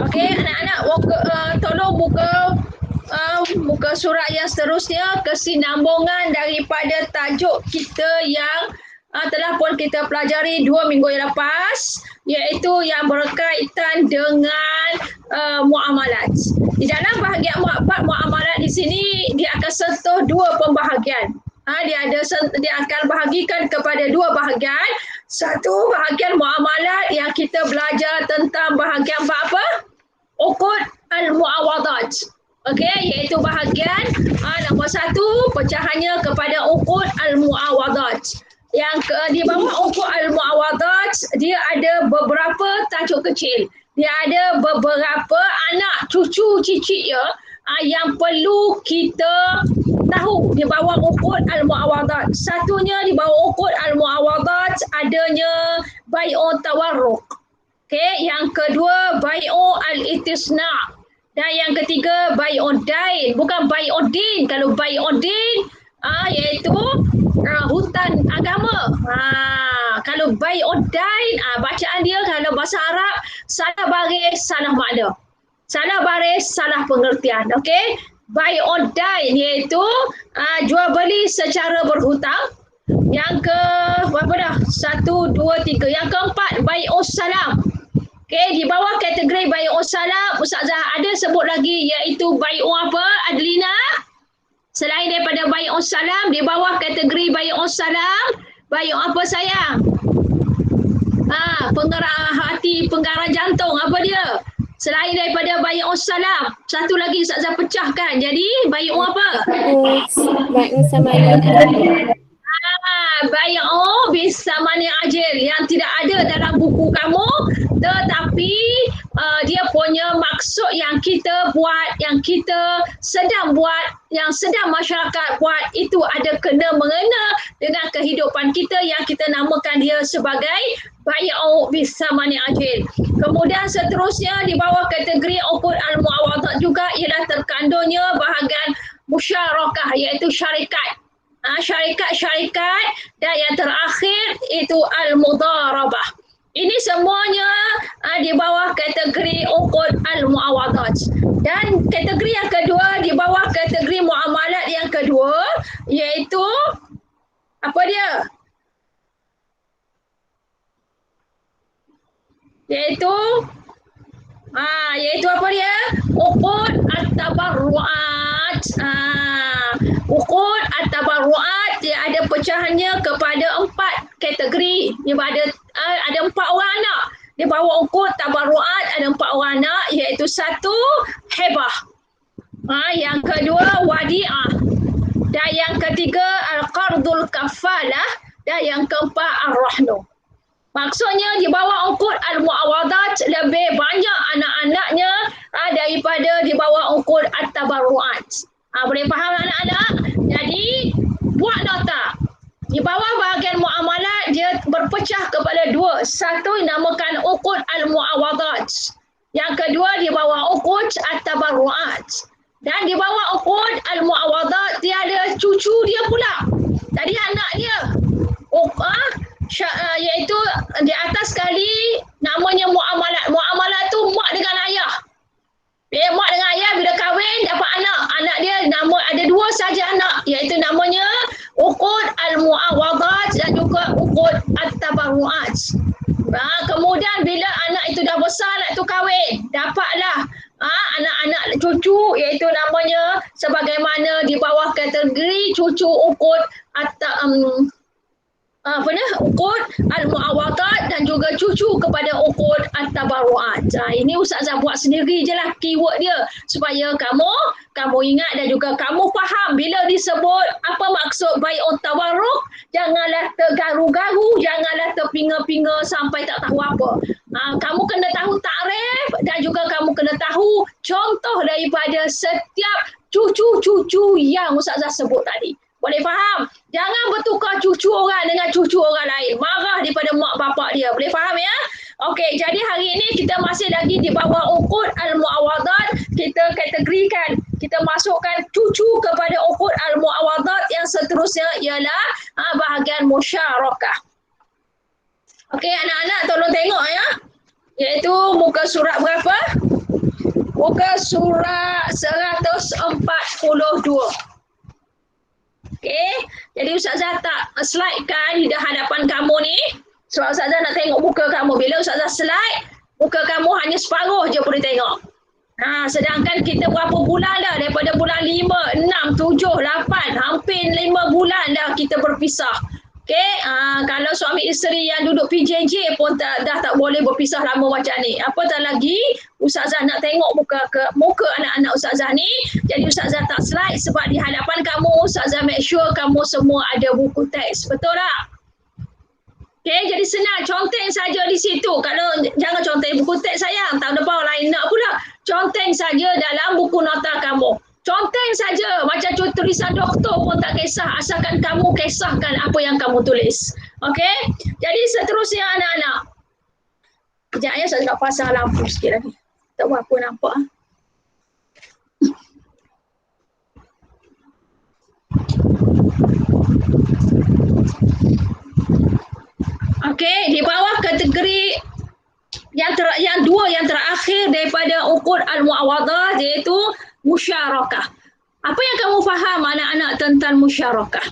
Okey, anak-anak tolong buka surat yang seterusnya, kesinambungan daripada tajuk kita yang telah pun kita pelajari 2 minggu yang lepas, iaitu yang berkaitan dengan muamalat. Di dalam bahagian muamalat di sini dia akan sentuh dua pembahagian. Dia akan bahagikan kepada dua bahagian. Satu bahagian muamalat yang kita belajar tentang bahagian apa? Uqud al-muawadat. Okey, iaitu bahagian nombor satu pecahannya kepada uqud al-muawadat. Di bawah uqud al-muawadat dia ada beberapa tajuk kecil. Dia ada beberapa anak cucu cicit yang perlu kita tahu di bawah uqud al-muawadat. Satunya di bawah uqud al-muawadat adanya bai'un tawarruq. Okey, yang kedua bai'u al-istisna. Dan yang ketiga bai'ud dain, bukan bai'ud din. Kalau bai'ud din iaitu hutan agama. Kalau bai'ud dain bacaan dia kalau bahasa Arab salah baris salah makna. Salah baris salah pengertian. Okey? Bai'ud dain iaitu jual beli secara berhutang. Yang ke berapa dah? 1 2 3. Yang keempat bai'us salam. Okey, di bawah kategori bai'us salam, Ustazah ada sebut lagi iaitu bai'u apa, Adlina? Selain daripada bai'us salam, di bawah kategori bai'us salam, bai'u apa sayang? Penggerak hati, penggarah jantung, apa dia? Selain daripada bai'us salam, satu lagi Ustazah pecahkan. Jadi bai'u apa? Bai'u samanin ajil. Bai'u bisamani ajil yang tidak ada dalam buku kamu, tetapi dia punya maksud yang kita buat, yang kita sedang buat, yang sedang masyarakat buat itu ada kena mengena dengan kehidupan kita yang kita namakan dia sebagai bai'u bisamani ajil. Kemudian seterusnya di bawah kategori uqud al-muawadat juga ialah terkandungnya bahagian musyarakah iaitu syarikat. Syarikat dan yang terakhir itu al-mudarabah. Ini semuanya di bawah kategori uqud al-muawadat. Dan kategori yang kedua di bawah kategori muamalat yang kedua iaitu apa dia? Iaitu apa dia? Uqud at-tabarruat. Uqud at-tabarruat dia ada pecahannya kepada 4 kategori. Dia ada 4 orang anak. Di bawah uqud tabarruat ada 4 orang anak iaitu satu hibah. Yang kedua wadi'ah. Dan yang ketiga al-qardul kafalah dan yang keempat ar-rahnu. Maksudnya di bawah uqud al-muawadat lebih banyak anak-anaknya daripada di bawah uqud at-tabarruat. Boleh faham anak-anak? Jadi buat nota. Di bawah bahagian muamalat dia berpecah kepada 2. Satu dinamakan uqud al-muawadat. Yang kedua di bawah uqud at-tabarruat. Dan di bawah uqud al-muawadat dia ada cucu dia pula. Jadi anak dia iaitu di atas sekali namanya muamalat. Muamalat tu mak dengan ayah. Mak dengan ayah bila kahwin dapat anak. Anak dia ada 2 saja anak iaitu namanya uqud al-muawadat dan juga uqud at-tabarruat. Kemudian bila anak itu dah besar nak tu kahwin, dapatlah anak-anak cucu iaitu namanya sebagaimana di bawah kategori cucu uqud uqud al-muawadat dan juga cucu kepada uqud at-tabarruat. Ini Ustazah buat sendiri je lah keyword dia supaya kamu ingat dan juga kamu faham bila disebut apa maksud bai'ut tawarruq. Janganlah tergaru-garu, janganlah terpinga-pinga sampai tak tahu apa. Kamu kena tahu takrif dan juga kamu kena tahu contoh daripada setiap cucu-cucu yang Ustazah sebut tadi. Boleh faham? Jangan bertukar cucu orang dengan cucu orang lain. Marah daripada mak bapak dia. Boleh faham ya? Okey, jadi hari ini kita masih lagi di bawah uqud al-muawadat. Kita kategorikan, kita masukkan cucu kepada uqud al-muawadat. Yang seterusnya ialah bahagian musyarakah. Okey anak-anak tolong tengok ya. Iaitu muka surat berapa? Muka surat 142. Okey, jadi Ustazah tak slide kan di hadapan kamu ni. Sebab Ustazah nak tengok muka kamu. Bila Ustazah slide, muka kamu hanya separuh je boleh tengok. Sedangkan kita berapa bulan dah, daripada bulan 5, 6, 7, 8, hampir 5 bulan dah kita berpisah. Okey, kalau suami isteri yang duduk PJJ pun dah tak boleh berpisah lama macam ni. Apatah lagi Ustazah nak tengok muka anak-anak Ustazah ni. Jadi Ustazah tak slide sebab di hadapan kamu Ustazah make sure kamu semua ada buku teks. Betul tak? Okey, jadi senang conteng saja di situ. Kalau jangan conteng buku teks sayang, tak ada power lain nak pula. Conteng saja dalam buku nota kamu. Conteng saja macam tulisan doktor pun tak kisah, asalkan kamu kisahkan apa yang kamu tulis. Okey? Jadi seterusnya anak-anak. Sekejap ya, saya nak pasang lampu sikit lagi. Tak berapa nampak. Okey, di bawah kategori yang dua yang terakhir daripada ukur al-muawadah iaitu musyarakah. Apa yang kamu faham anak-anak tentang musyarakah?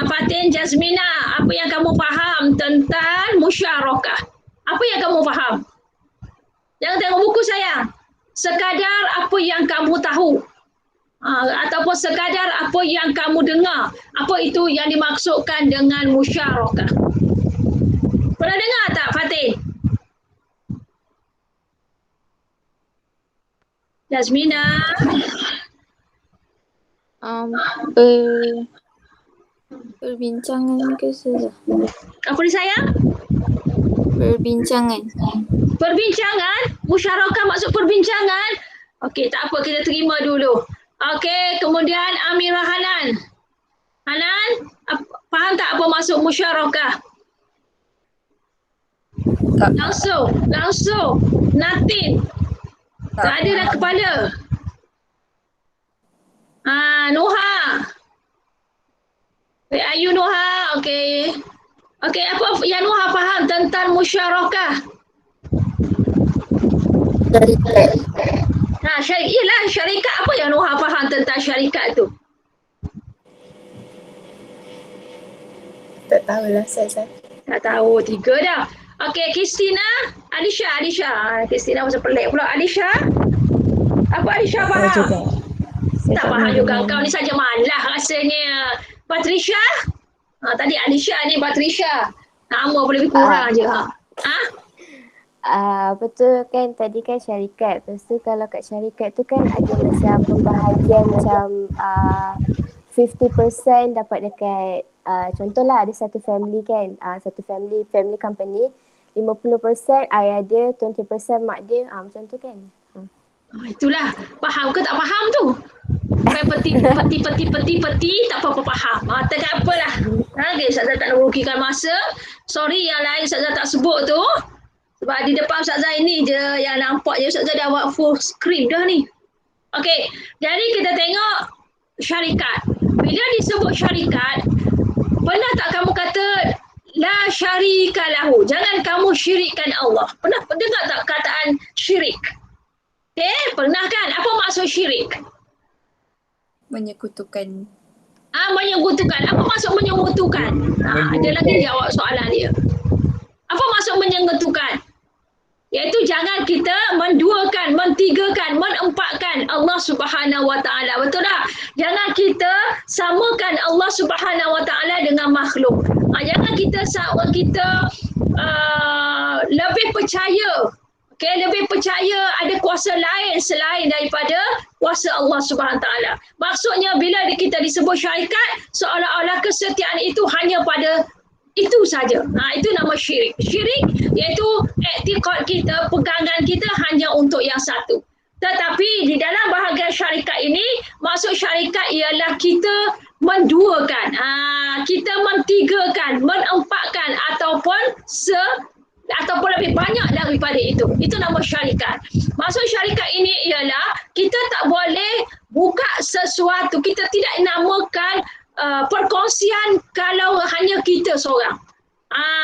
Fatin, Jazmina, apa yang kamu faham tentang musyarakah? Apa yang kamu faham? Jangan tengok buku sayang. Sekadar apa yang kamu tahu. Ataupun sekadar apa yang kamu dengar. Apa itu yang dimaksudkan dengan musyarakah? Pernah dengar tak Fatin? Jazmina. Perbincangan ke Ustazah? Apa ni sayang? Perbincangan. Perbincangan? Musyarakah maksud perbincangan? Okey, tak apa, kita terima dulu. Okey, kemudian Amirah Hanan. Hanan, faham tak apa maksud musyarakah? Langsung. Natin. Tak ada dah kepala. Nuha. Ayu Nuha, okey. Okey, apa yang Nuha faham tentang musyarakah? Syarikat. Apa yang Nuha faham tentang syarikat tu? Tak tahulah Ustazah. Tak tahu, 3 dah. Okey, Kristina, Alisha. Kristina macam pelik pula. Alisha? Apa Alisha faham? Tak faham juga. Kau ni saja malah rasanya. Patricia? Tadi Alisha ni Patricia. Nama boleh lebih kurang je. Betul kan, tadi kan syarikat. Lepas tu kalau kat syarikat tu kan ada macam pembahagian macam 50% dapat dekat contohlah ada satu family kan, satu family company, 50% ayah dia, 20% mak dia, macam tu kan. Itulah, faham ke tak faham tu? Peti tak apa-apa faham. Tak apalah. Okay, Ustazah tak nak merugikan masa. Sorry yang lain Ustazah tak sebut tu. Sebab di depan Ustazah ini je yang nampak je Ustazah dah buat full screen dah ni. Okey, jadi kita tengok syarikat. Bila disebut syarikat, pernah tak kamu kata la syarika lahu, jangan kamu syirikkan Allah. Pernah dengar tak kataan syirik? Pernah kan? Apa maksud syirik? Menyekutukan. Menyekutukan. Apa maksud menyekutukan? Ada lagi jawab soalan dia. Apa maksud menyekutukan? Iaitu jangan kita menduakan, mentigakan, menempatkan Allah Subhanahu Wa Taala. Betul tak? Jangan kita samakan Allah Subhanahu Wa Taala dengan makhluk. Jangan kita lebih percaya. Lebih percaya ada kuasa lain selain daripada kuasa Allah Subhanahu Wa Taala. Maksudnya bila kita disebut syarikat, seolah-olah kesetiaan itu hanya pada itu saja. Itu nama syirik. Syirik iaitu i'tiqad kita, pegangan kita hanya untuk yang satu. Tetapi di dalam bahagian syarikat ini, maksud syarikat ialah kita menduakan, kita mentigakan, menempatkan ataupun lebih banyak daripada itu. Itu nama syarikat. Maksud syarikat ini ialah kita tak boleh buka sesuatu, kita tidak namakan perkongsian kalau hanya kita seorang.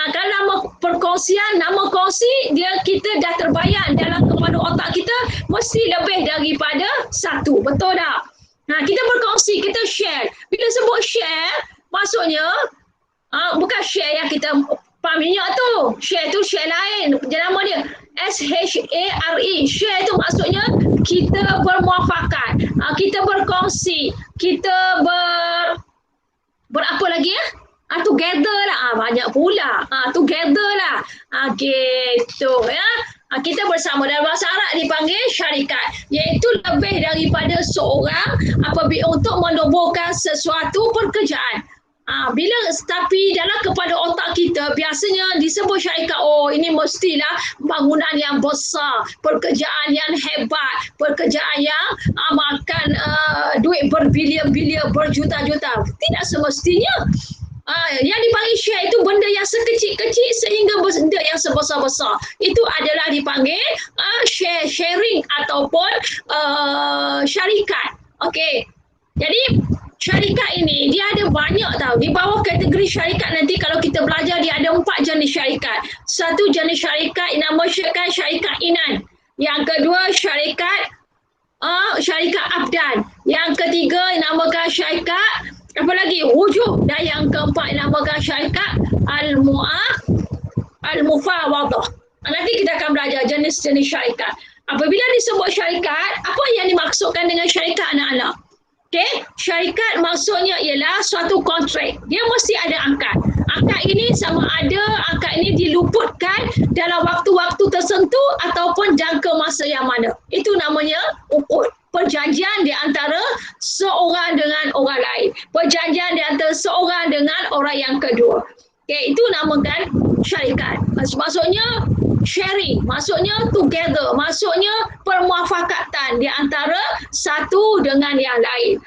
Kalau perkongsian nama kongsi dia kita dah terbayang dalam kepala otak kita mesti lebih daripada satu. Betul tak? Kita berkongsi, kita share. Bila sebut share, maksudnya bukan share yang kita pam minyak tu. Share tu share lain. Nama dia SHARE. Share tu maksudnya kita bermuafakat. Kita berkongsi. Kita berapa lagi ya? Together lah. Banyak pula. Together lah. Gitu ya. Kita bersama dalam bahasa Arab dipanggil syarikat, iaitu lebih daripada seorang apabila untuk menubuhkan sesuatu pekerjaan. Tapi dalam kepala otak kita biasanya disebut syarikat, ini mestilah bangunan yang besar, pekerjaan yang hebat, pekerjaan yang makan duit berbilion-bilion, berjuta-juta. Tidak semestinya. Yang dipanggil share itu benda yang sekecil-kecil sehingga benda yang sebesar-besar. Itu adalah dipanggil sharing ataupun syarikat. Okey. Jadi syarikat ini dia ada banyak tau. Di bawah kategori syarikat nanti kalau kita belajar dia ada 4 jenis syarikat. Satu jenis syarikat dinamakan syarikat inan. Yang kedua syarikat abdan. Yang ketiga dinamakan syarikat apa lagi? Wujud. Dan yang keempat dinamakan syarikat al-mufawadah. Nanti kita akan belajar jenis-jenis syarikat. Apabila disebut syarikat, apa yang dimaksudkan dengan syarikat anak-anak? Okay? Syarikat maksudnya ialah suatu kontrak. Dia mesti ada akad. Akad ini sama ada akad ini diluputkan dalam waktu-waktu tertentu ataupun jangka masa yang mana. Itu namanya uqud. Perjanjian di antara seorang dengan orang lain. Perjanjian di antara seorang dengan orang yang kedua. Okay, itu namakan syarikat. Maksudnya sharing, maksudnya together, maksudnya permuafakatan di antara satu dengan yang lain.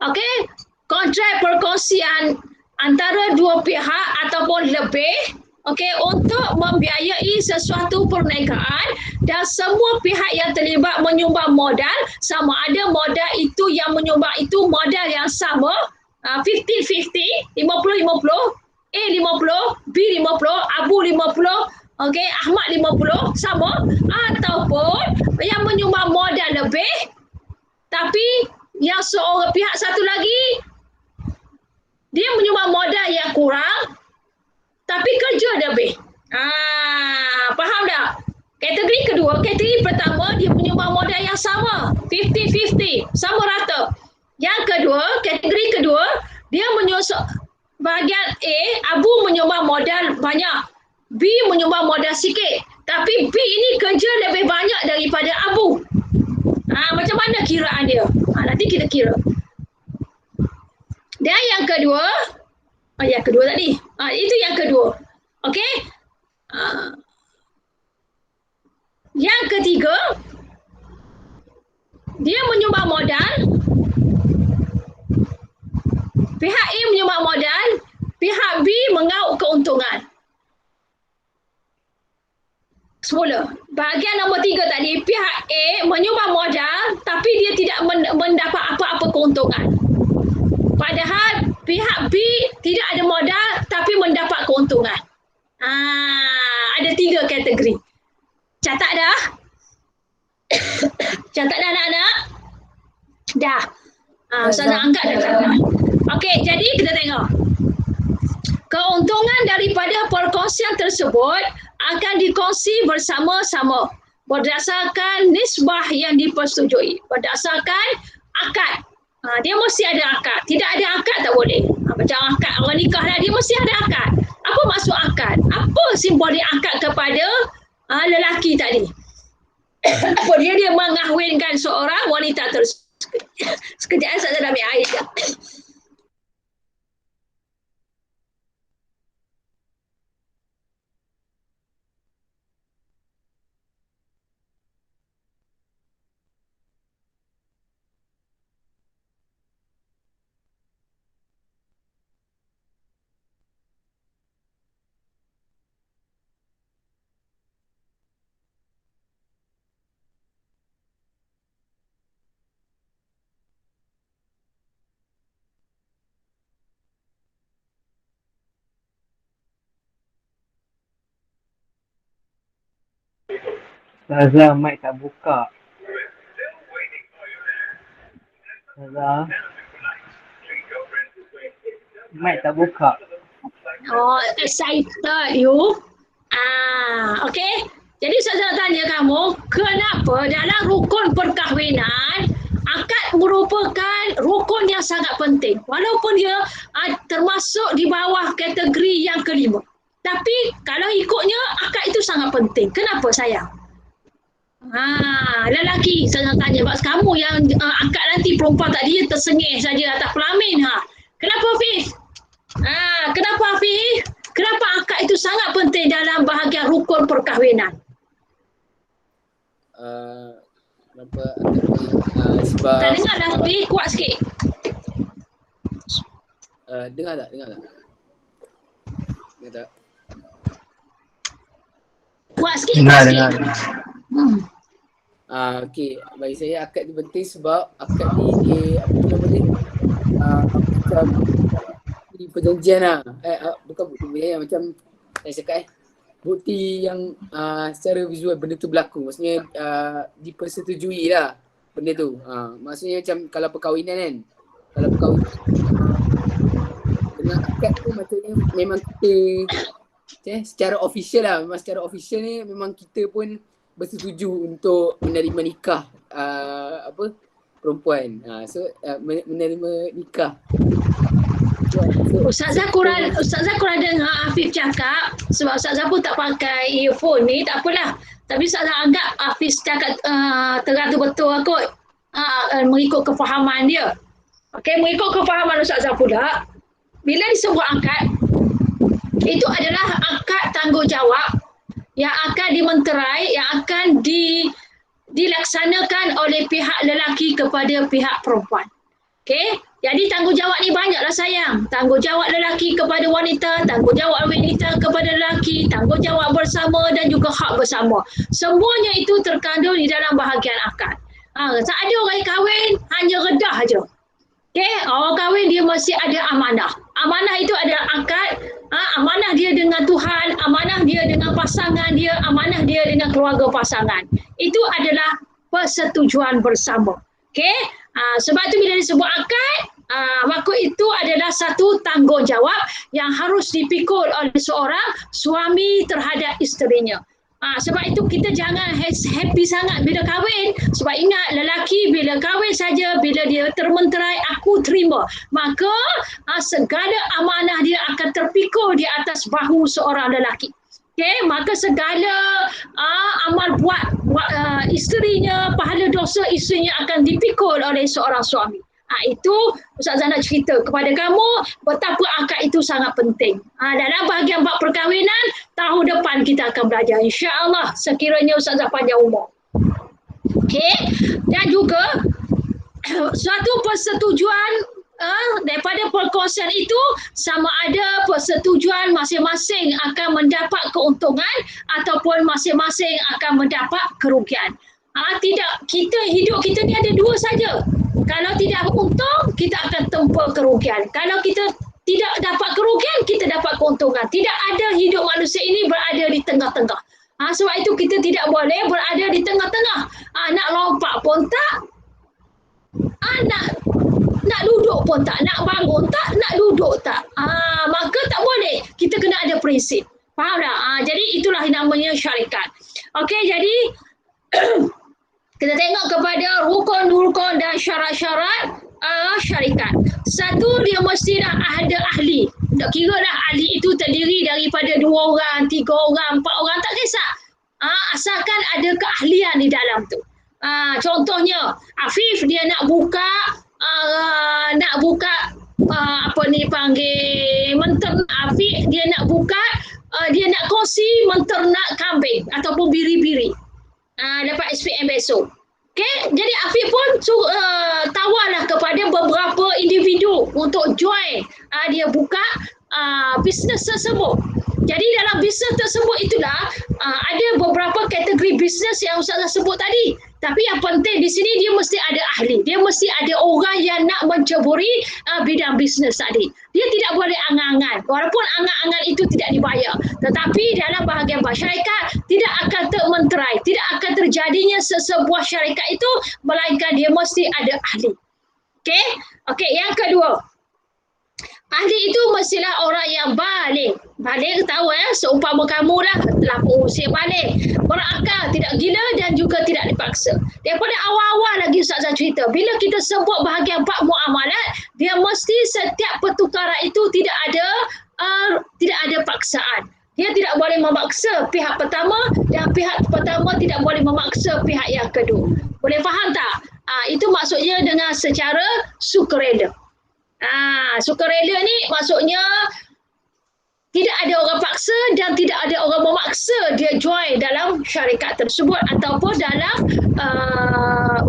Okey, kontrak perkongsian antara dua pihak ataupun lebih, okey, untuk membiayai sesuatu perniagaan dan semua pihak yang terlibat menyumbang modal, sama ada modal itu yang menyumbang itu modal yang sama, 50-50, 50-50, A 50, B 50, Abu 50, okey, Ahmad 50, sama, ataupun yang menyumbang modal lebih tapi yang seorang pihak satu lagi dia menyumbang modal yang kurang tapi kerja lebih. Faham tak? Kategori kedua, kategori pertama dia menyumbang modal yang sama, 50-50, sama rata. Yang kedua, kategori kedua, dia bahagian A, Abu menyumbang modal banyak, B menyumbang modal sikit. Tapi B ini kerja lebih banyak daripada Abu. Macam mana kiraan dia? Nanti kita kira. Dan yang kedua, yang kedua tadi. Itu yang kedua. Okey? Yang ketiga, dia menyumbang modal. Pihak A menyumbang modal, pihak B mengauk keuntungan. Semula, bahagian nombor 3 tadi, pihak A menyumbang modal tapi dia tidak mendapat apa-apa keuntungan. Padahal pihak B tidak ada modal tapi mendapat keuntungan. Ada 3 kategori. Catat dah? Catat dah anak-anak? Dah. Ustaz nak angkat dah. Okey, jadi kita tengok. Keuntungan daripada perkongsian tersebut akan dikongsi bersama-sama berdasarkan nisbah yang dipersetujui, berdasarkan akad. Dia mesti ada akad. Tidak ada akad tak boleh. Macam akad orang nikah lah, dia mesti ada akad. Apa maksud akad? Apa simbol dia akad kepada lelaki tadi? Apa dia mengahwinkan seorang wanita tersebut. Sekejap saya dah ambil air sekejap. Ustazah, mic tak buka. Ustazah, mic tak buka. Oh, excited you. Okey. Jadi saya tanya kamu, kenapa dalam rukun perkahwinan akad merupakan rukun yang sangat penting walaupun dia termasuk di bawah kategori yang kelima. Tapi kalau ikutnya akad itu sangat penting. Kenapa sayang? Lelaki saya tanya, sebab kamu yang akad nanti perempuan tadi tersengih saja atas pelamin. Kenapa Hafiz? Kenapa Hafiz? Kenapa akad itu sangat penting dalam bahagian rukun perkahwinan? Kenapa akad sebab Tak dengar dah Hafiz, kuat sikit. dengar tak? Dengar tak? Kuat sikit. Dengar. Okey, bagi saya akad ni penting sebab akad ni dia apa tu nama dia? Macam di perjanjian lah. Bukan bukti perjanjian, macam saya cakap bukti yang secara visual benda tu berlaku. Maksudnya dipersetujui lah benda tu. Maksudnya macam kalau perkahwinan kan. Kalau perkahwinan dengan akad tu maksudnya memang kita secara official lah. Memang secara official ni memang kita pun bersetuju untuk menerima nikah perempuan. Menerima nikah. Ustazah kurang dengar Hafiz cakap sebab Ustazah pun tak pakai earphone ni, tak apalah. Tapi Ustazah anggap Hafiz cakap teratur betul kot mengikut kefahaman dia. Okey, mengikut kefahaman Ustazah pula, bila disebut akad, itu adalah akad tanggungjawab yang akan dimenterai, yang akan dilaksanakan oleh pihak lelaki kepada pihak perempuan. Okey, jadi tanggungjawab ni banyaklah sayang. Tanggungjawab lelaki kepada wanita, tanggungjawab wanita kepada lelaki, tanggungjawab bersama dan juga hak bersama. Semuanya itu terkandung di dalam bahagian akad. Tak ada orang kahwin hanya redah aja. Okey, orang kahwin dia mesti ada amanah. Amanah itu adalah akad. Amanah dia dengan Tuhan, amanah dia dengan pasangan dia, amanah dia dengan keluarga pasangan. Itu adalah persetujuan bersama. Okey? Sebab itu bila disebut akad, maka itu adalah satu tanggungjawab yang harus dipikul oleh seorang suami terhadap isterinya. Sebab itu kita jangan happy sangat bila kahwin. Sebab ingat, lelaki bila kahwin saja, bila dia termenterai, aku terima. Maka segala amanah dia akan terpikul di atas bahu seorang lelaki. Okay, maka segala amal buat isterinya, pahala dosa isterinya akan dipikul oleh seorang suami. Itu Ustazah nak cerita kepada kamu betapa akad itu sangat penting. Dalam bahagian bab perkahwinan, tahun depan kita akan belajar insya-Allah sekiranya Ustazah panjang umur. Okey, dan juga suatu persetujuan daripada perkongsian itu sama ada persetujuan masing-masing akan mendapat keuntungan ataupun masing-masing akan mendapat kerugian. Tidak, hidup kita ni ada dua saja. Kalau tidak untung, kita akan tempuh kerugian. Kalau kita tidak dapat kerugian, kita dapat keuntungan. Tidak ada hidup manusia ini berada di tengah-tengah. Sebab itu kita tidak boleh berada di tengah-tengah. Nak lompat pun tak, nak duduk pun tak, nak bangun tak, nak duduk tak. Maka tak boleh. Kita kena ada prinsip. Faham tak? Jadi itulah namanya syarikat. Okey, jadi kita tengok kepada rukun-rukun dan syarat-syarat syarikat. Satu, dia mestilah ada ahli. Tak kira dah ahli itu terdiri daripada 2 orang, 3 orang, 4 orang, tak kisah. Asalkan ada keahlian di dalam tu. Contohnya, Afif dia nak buka Afif dia nak buka, dia nak kongsi menternak kambing ataupun biri-biri. Dapat SPM besok. Okay? Jadi Afif pun tawarlah kepada beberapa individu untuk join dia buka bisnes tersebut. Jadi dalam bisnes tersebut itulah ada beberapa kategori bisnes yang Ustazah sebut tadi. Tapi yang penting di sini dia mesti ada ahli. Dia mesti ada orang yang nak menceburi bidang bisnes tadi. Dia tidak boleh angan-angan. Walaupun angan-angan itu tidak dibayar. Tetapi dalam bahagian bab syarikat tidak akan termenterai, tidak akan terjadinya sesebuah syarikat itu melainkan dia mesti ada ahli. Okey? Okey, yang kedua. Ahli itu mestilah orang yang baligh. Baligh tahu seumpama kamu lah lapor usia baligh. Berakal, tidak gila dan juga tidak dipaksa. Daripada awal-awal lagi Ustazah cerita, bila kita sebut bahagian bab muamalat, dia mesti setiap pertukaran itu tidak ada paksaan. Dia tidak boleh memaksa pihak pertama dan pihak pertama tidak boleh memaksa pihak yang kedua. Boleh faham tak? Itu maksudnya dengan secara sukarela. Sukarela ni maksudnya tidak ada orang paksa dan tidak ada orang memaksa dia join dalam syarikat tersebut ataupun dalam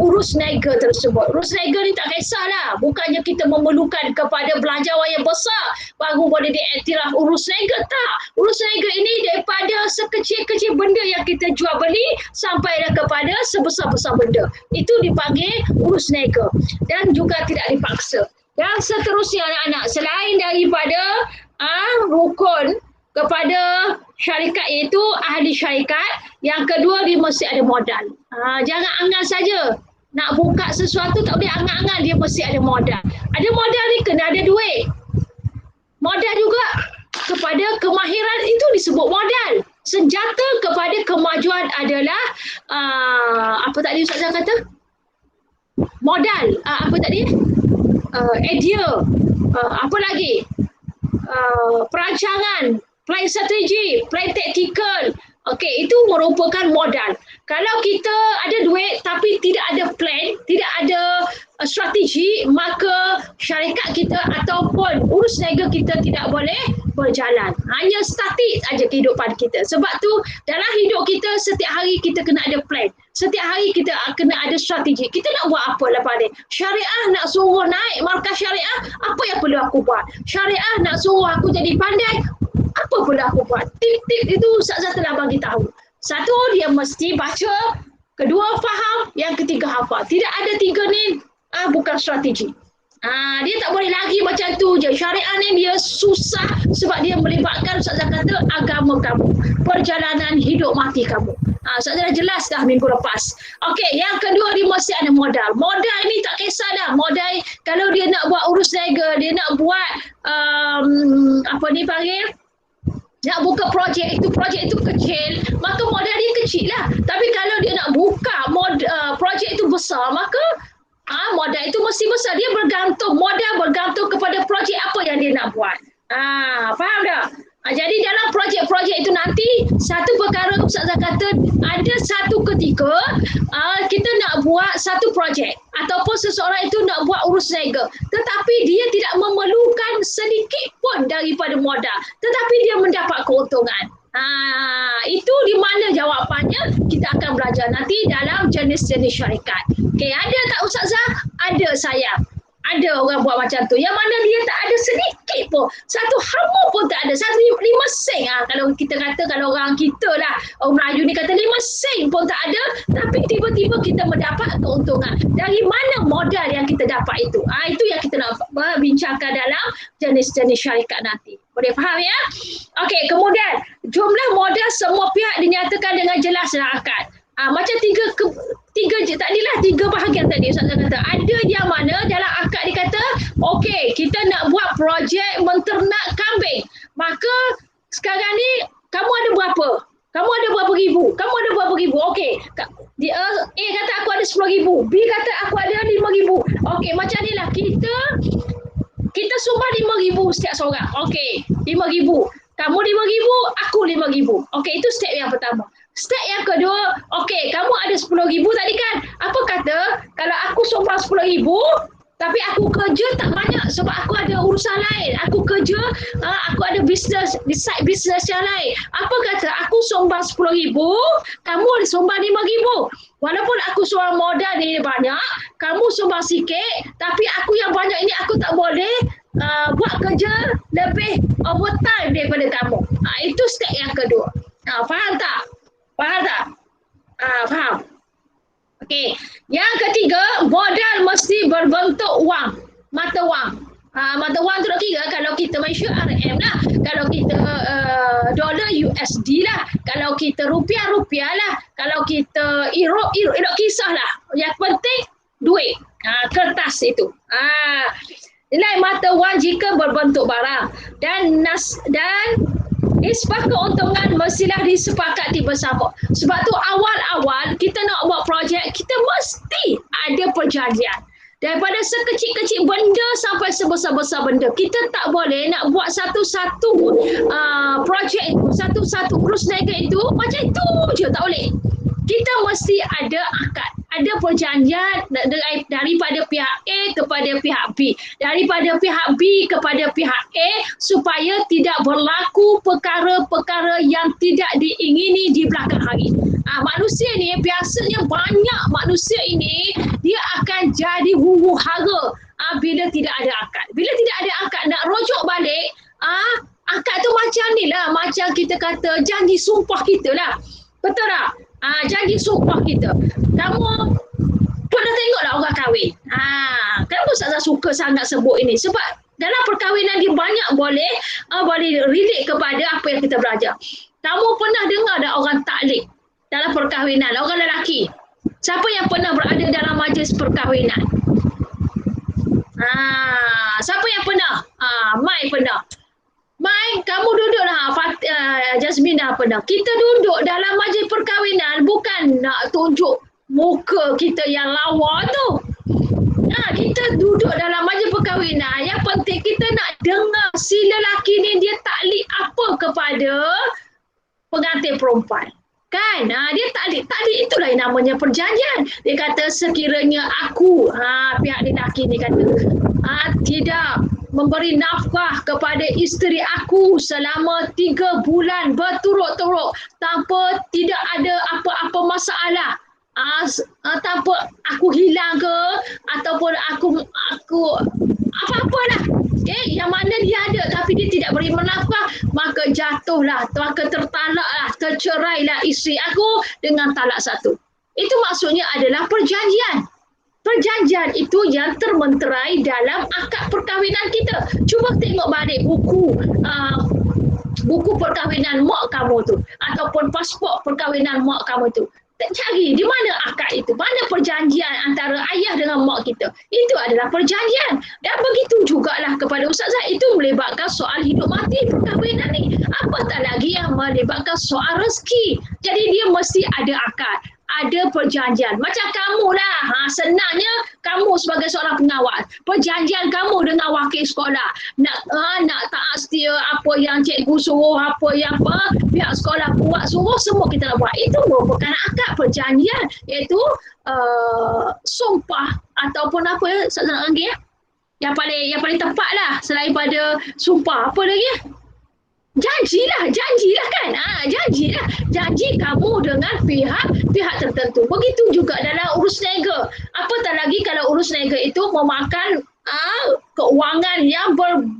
urus niaga tersebut. Urus niaga ni tak kisahlah. Bukannya kita memerlukan kepada belanjawan yang besar baru boleh diiktiraf urus niaga. Tak. Urus niaga ini daripada sekecil-kecil benda yang kita jual beli sampailah kepada sebesar-besar benda. Itu dipanggil urus niaga dan juga tidak dipaksa. Dan seterusnya anak-anak, selain daripada rukun kepada syarikat iaitu ahli syarikat, yang kedua dia mesti ada modal. Jangan angan saja nak buka sesuatu, tak boleh angan-angan, dia mesti ada modal. Ada modal ni kena ada duit. Modal juga kepada kemahiran itu disebut modal. Senjata kepada kemajuan adalah apa tadi Ustazah kata? Modal. Apa tadi? Idea. Apa lagi? Perancangan, plan strategi, plan taktikal. Okey, itu merupakan modal. Kalau kita ada duit tapi tidak ada plan, tidak ada strategi, maka syarikat kita ataupun urus niaga kita tidak boleh berjalan. Hanya statik aja kehidupan kita. Sebab tu dalam hidup kita setiap hari kita kena ada plan. Setiap hari kita kena ada strategi. Kita nak buat apa lepas ni? Syariah nak suruh naik markah syariah, apa yang perlu aku buat? Syariah nak suruh aku jadi pandai, apa perlu aku buat? Tip-tip itu Ustazah telah bagi tahu. Satu, dia mesti baca. Kedua, faham. Yang ketiga, hafal. Tidak ada tiga ni bukan strategi. Dia tak boleh lagi macam tu je. Syariah ni dia susah sebab dia melibatkan Ustazah kata agama kamu, perjalanan hidup mati kamu. Ustazah dah jelas dah minggu lepas. Okey, yang kedua dia mesti ada modal. Modal ni tak kisah dah. Modal kalau dia nak buat urus niaga, dia nak buat apa ni panggil, nak buka projek itu kecil, maka modal dia kecil lah. Tapi kalau dia nak buka projek itu besar, maka modal itu mesti besar. Dia modal bergantung kepada projek apa yang dia nak buat. Faham tak? Jadi dalam projek-projek itu nanti satu perkara Ustazah kata ada satu ketika kita nak buat satu projek ataupun seseorang itu nak buat urus niaga, tetapi dia tidak memerlukan sedikit pun daripada modal, tetapi dia mendapat keuntungan. Itu di mana jawapannya kita akan belajar nanti dalam jenis-jenis syarikat. Okey, ada tak Ustazah? Ada sayang. Ada orang buat macam tu. Yang mana dia tak ada sedikit pun. Satu hama pun tak ada. Satu 5 sen. Kalau kita kata, kalau orang kita lah, orang Melayu ni kata 5 sen pun tak ada. Tapi tiba-tiba kita mendapat keuntungan. Dari mana modal yang kita dapat itu? Itu yang kita nak bincangkan dalam jenis-jenis syarikat nanti. Boleh faham ya? Okey, kemudian jumlah modal semua pihak dinyatakan dengan jelas dan akad. Macam tiga bahagian tadi Ustazah kata. Ada yang mana dalam akad dia kata, okey, kita nak buat projek menternak kambing. Maka sekarang ni kamu ada berapa? Kamu ada berapa ribu? Kamu ada berapa ribu? Okey. A kata aku ada 10,000. B kata aku ada 5,000. Okey, macam ni lah. Kita sumbang 5,000 setiap seorang. Okey, 5,000. Kamu 5,000, aku 5,000. Okey, itu step yang pertama. Step yang kedua, okey, kamu ada 10,000 tadi kan? Apa kata kalau aku sumbang 10,000 tapi aku kerja tak banyak sebab aku ada urusan lain. Aku kerja, aku ada bisnes, di side bisnes yang lain. Apa kata aku sumbang 10,000, kamu sumbang 5,000. Walaupun aku sumbang modal ni banyak, kamu sumbang sikit, tapi aku yang banyak ini aku tak boleh buat kerja lebih overtime daripada kamu. Itu step yang kedua. Faham tak? Faham tak? Faham. Okey. Yang ketiga, modal mesti berbentuk wang, mata wang. Mata wang tu nak kira kalau kita Malaysia RM lah. Kalau kita dolar USD lah. Kalau kita rupiah lah. Kalau kita Euro kisahlah. Yang penting duit. Kertas itu. Nilai mata wang jika berbentuk barang dan nisbah keuntungan mestilah disepakati bersama. Sebab tu awal-awal kita nak buat projek, kita mesti ada perjanjian. Daripada sekecil-kecil benda sampai sebesar-besar benda. Kita tak boleh nak buat satu-satu projek itu, satu-satu cruise niaga itu macam itu je, tak boleh. Kita mesti ada akad, ada perjanjian daripada pihak A kepada pihak B, daripada pihak B kepada pihak A, supaya tidak berlaku perkara-perkara yang tidak diingini di belakang hari. Manusia ni biasanya banyak manusia ini dia akan jadi huru-hara bila tidak ada akad. Bila tidak ada akad, nak rujuk balik, akad tu macam ni lah, macam kita kata janji sumpah kita lah. Betul tak? Janji sumpah kita. Kamu pernah tengok tak orang kahwin? Kenapa Ustazah suka sangat sebut ini? Sebab dalam perkahwinan dia banyak boleh relate kepada apa yang kita belajar. Kamu pernah dengar tak orang taklik dalam perkahwinan, orang lelaki? Siapa yang pernah berada dalam majlis perkahwinan? Siapa yang pernah? Mai pernah. Mai, kamu duduklah. Jasmine dah pernah. Kita duduk dalam majlis perkahwinan bukan nak tunjuk muka kita yang lawa tu. Kita duduk dalam majlis perkahwinan. Yang penting kita nak dengar si lelaki ni dia taklik apa kepada pengantin perempuan. Kan? Dia taklik itulah yang namanya perjanjian. Dia kata sekiranya aku, pihak lelaki ni kata, tidak memberi nafkah kepada isteri aku selama 3 bulan berturut-turut tanpa tidak ada apa-apa masalah, tanpa aku hilang ke ataupun aku apa-apalah, yang mana dia ada tapi dia tidak beri nafkah, maka jatuhlah, maka tertalaklah, tercerailah isteri aku dengan talak 1. Itu maksudnya adalah perjanjian. Perjanjian itu yang termenterai dalam akad perkahwinan kita. Cuba tengok balik buku perkahwinan mak kamu tu ataupun pasport perkahwinan mak kamu tu. Cari di mana akad itu, mana perjanjian antara ayah dengan mak kita. Itu adalah perjanjian. Dan begitu jugalah kepada Ustazah, itu melibatkan soal hidup mati perkahwinan ni. Apatah lagi yang melibatkan soal rezeki. Jadi dia mesti ada akad, ada perjanjian. Macam kamu lah, senangnya kamu sebagai seorang pengawal, perjanjian kamu dengan wakil sekolah, nak taat setia apa yang cikgu suruh, apa yang pihak sekolah buat suruh, semua kita nak buat. Itu merupakan akad perjanjian, iaitu sumpah ataupun apa ya, lagi ya? Yang paling tepat lah selain pada sumpah, apa lagi? Janjilah kan, janji kamu dengan pihak tertentu. Begitu juga dalam urus niaga. Apatah lagi kalau urus niaga itu memakan keuangan yang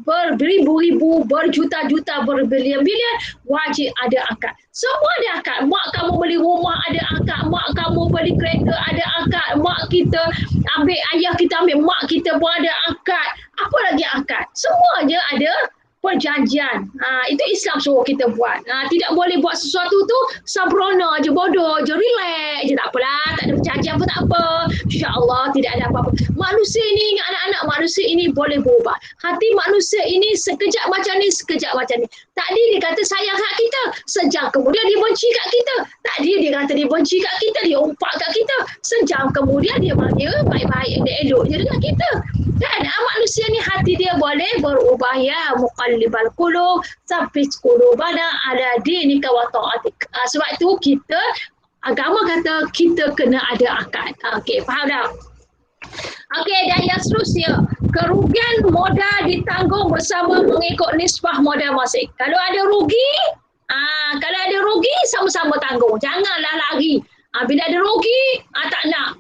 beribu-ribu, berjuta-juta, berbilion-bilion, wajib ada akad. Semua ada akad. Mak kamu beli rumah ada akad, mak kamu beli kereta ada akad, mak kita ambil, ayah kita ambil, mak kita pun ada akad. Apa lagi akad? Semua je ada perjanjian. Itu Islam suruh kita buat. Tidak boleh buat sesuatu tu sembrono je, bodoh je, relax je, tak apalah, tak ada perjanjian pun tak apa. InsyaAllah tidak ada apa-apa. Manusia ini, anak-anak manusia ini boleh berubah. Hati manusia ini sekejap macam ni, sekejap macam ni. Tadi dia kata sayang kat kita, sejam kemudian dia benci kat kita. Tadi dia kata dia benci kat kita, dia umpat kat kita. Sejam kemudian dia baik-baik, elok je dengan kita. Dan manusia ni hati dia boleh berubah, ya muqallibal qulub tsabbit qulubana ala dinika wa ta'atik. Sebab itu kita, agama kata kita kena ada akad. Okey, faham tak? Okey, dan yang seterusnya, kerugian modal ditanggung bersama mengikut nisbah modal masing. Kalau ada rugi, sama-sama tanggung. Janganlah lari. Bila ada rugi, tak nak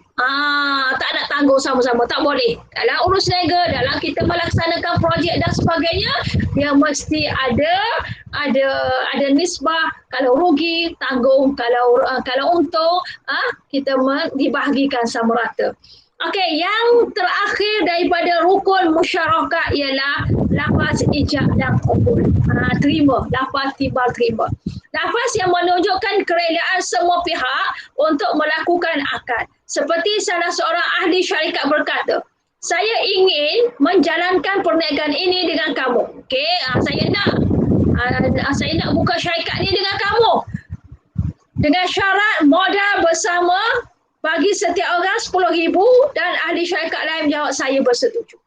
tanggung sama-sama, tak boleh. Dalam urus niaga, dalam kita melaksanakan projek dan sebagainya, dia mesti ada nisbah. Kalau rugi tanggung, kalau untung kita dibahagikan sama rata. Okey, yang terakhir daripada rukun musyarakah ialah lafaz ijab dan qabul. Terima, lafaz timbal terima. Lafaz yang menunjukkan keredaan semua pihak untuk melakukan akad. Seperti salah seorang ahli syarikat berkata, saya ingin menjalankan perniagaan ini dengan kamu. Okey, saya nak buka syarikat ni dengan kamu. Dengan syarat modal bersama bagi setiap orang RM10,000 dan ahli syarikat lain menjawab saya bersetuju.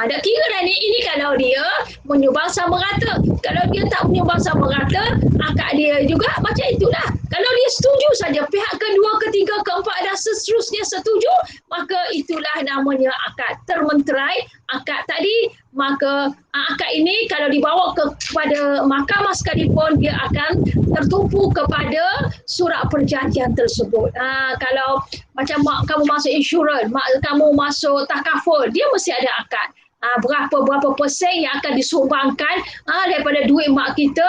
Dah kira dah ni, ini kalau dia menyumbang sama rata. Kalau dia tak menyumbang sama rata, akad dia juga macam itulah. Kalau dia setuju saja, pihak kedua, ketiga, keempat dan seterusnya setuju, maka itulah namanya akad. Termenterai akad tadi, maka akad ini kalau dibawa kepada mahkamah sekalipun, dia akan tertumpu kepada surat perjanjian tersebut. Kalau macam mak kamu masuk insurans, mak kamu masuk takaful, dia mesti ada akad. Berapa persen yang akan disumbangkan daripada duit mak kita,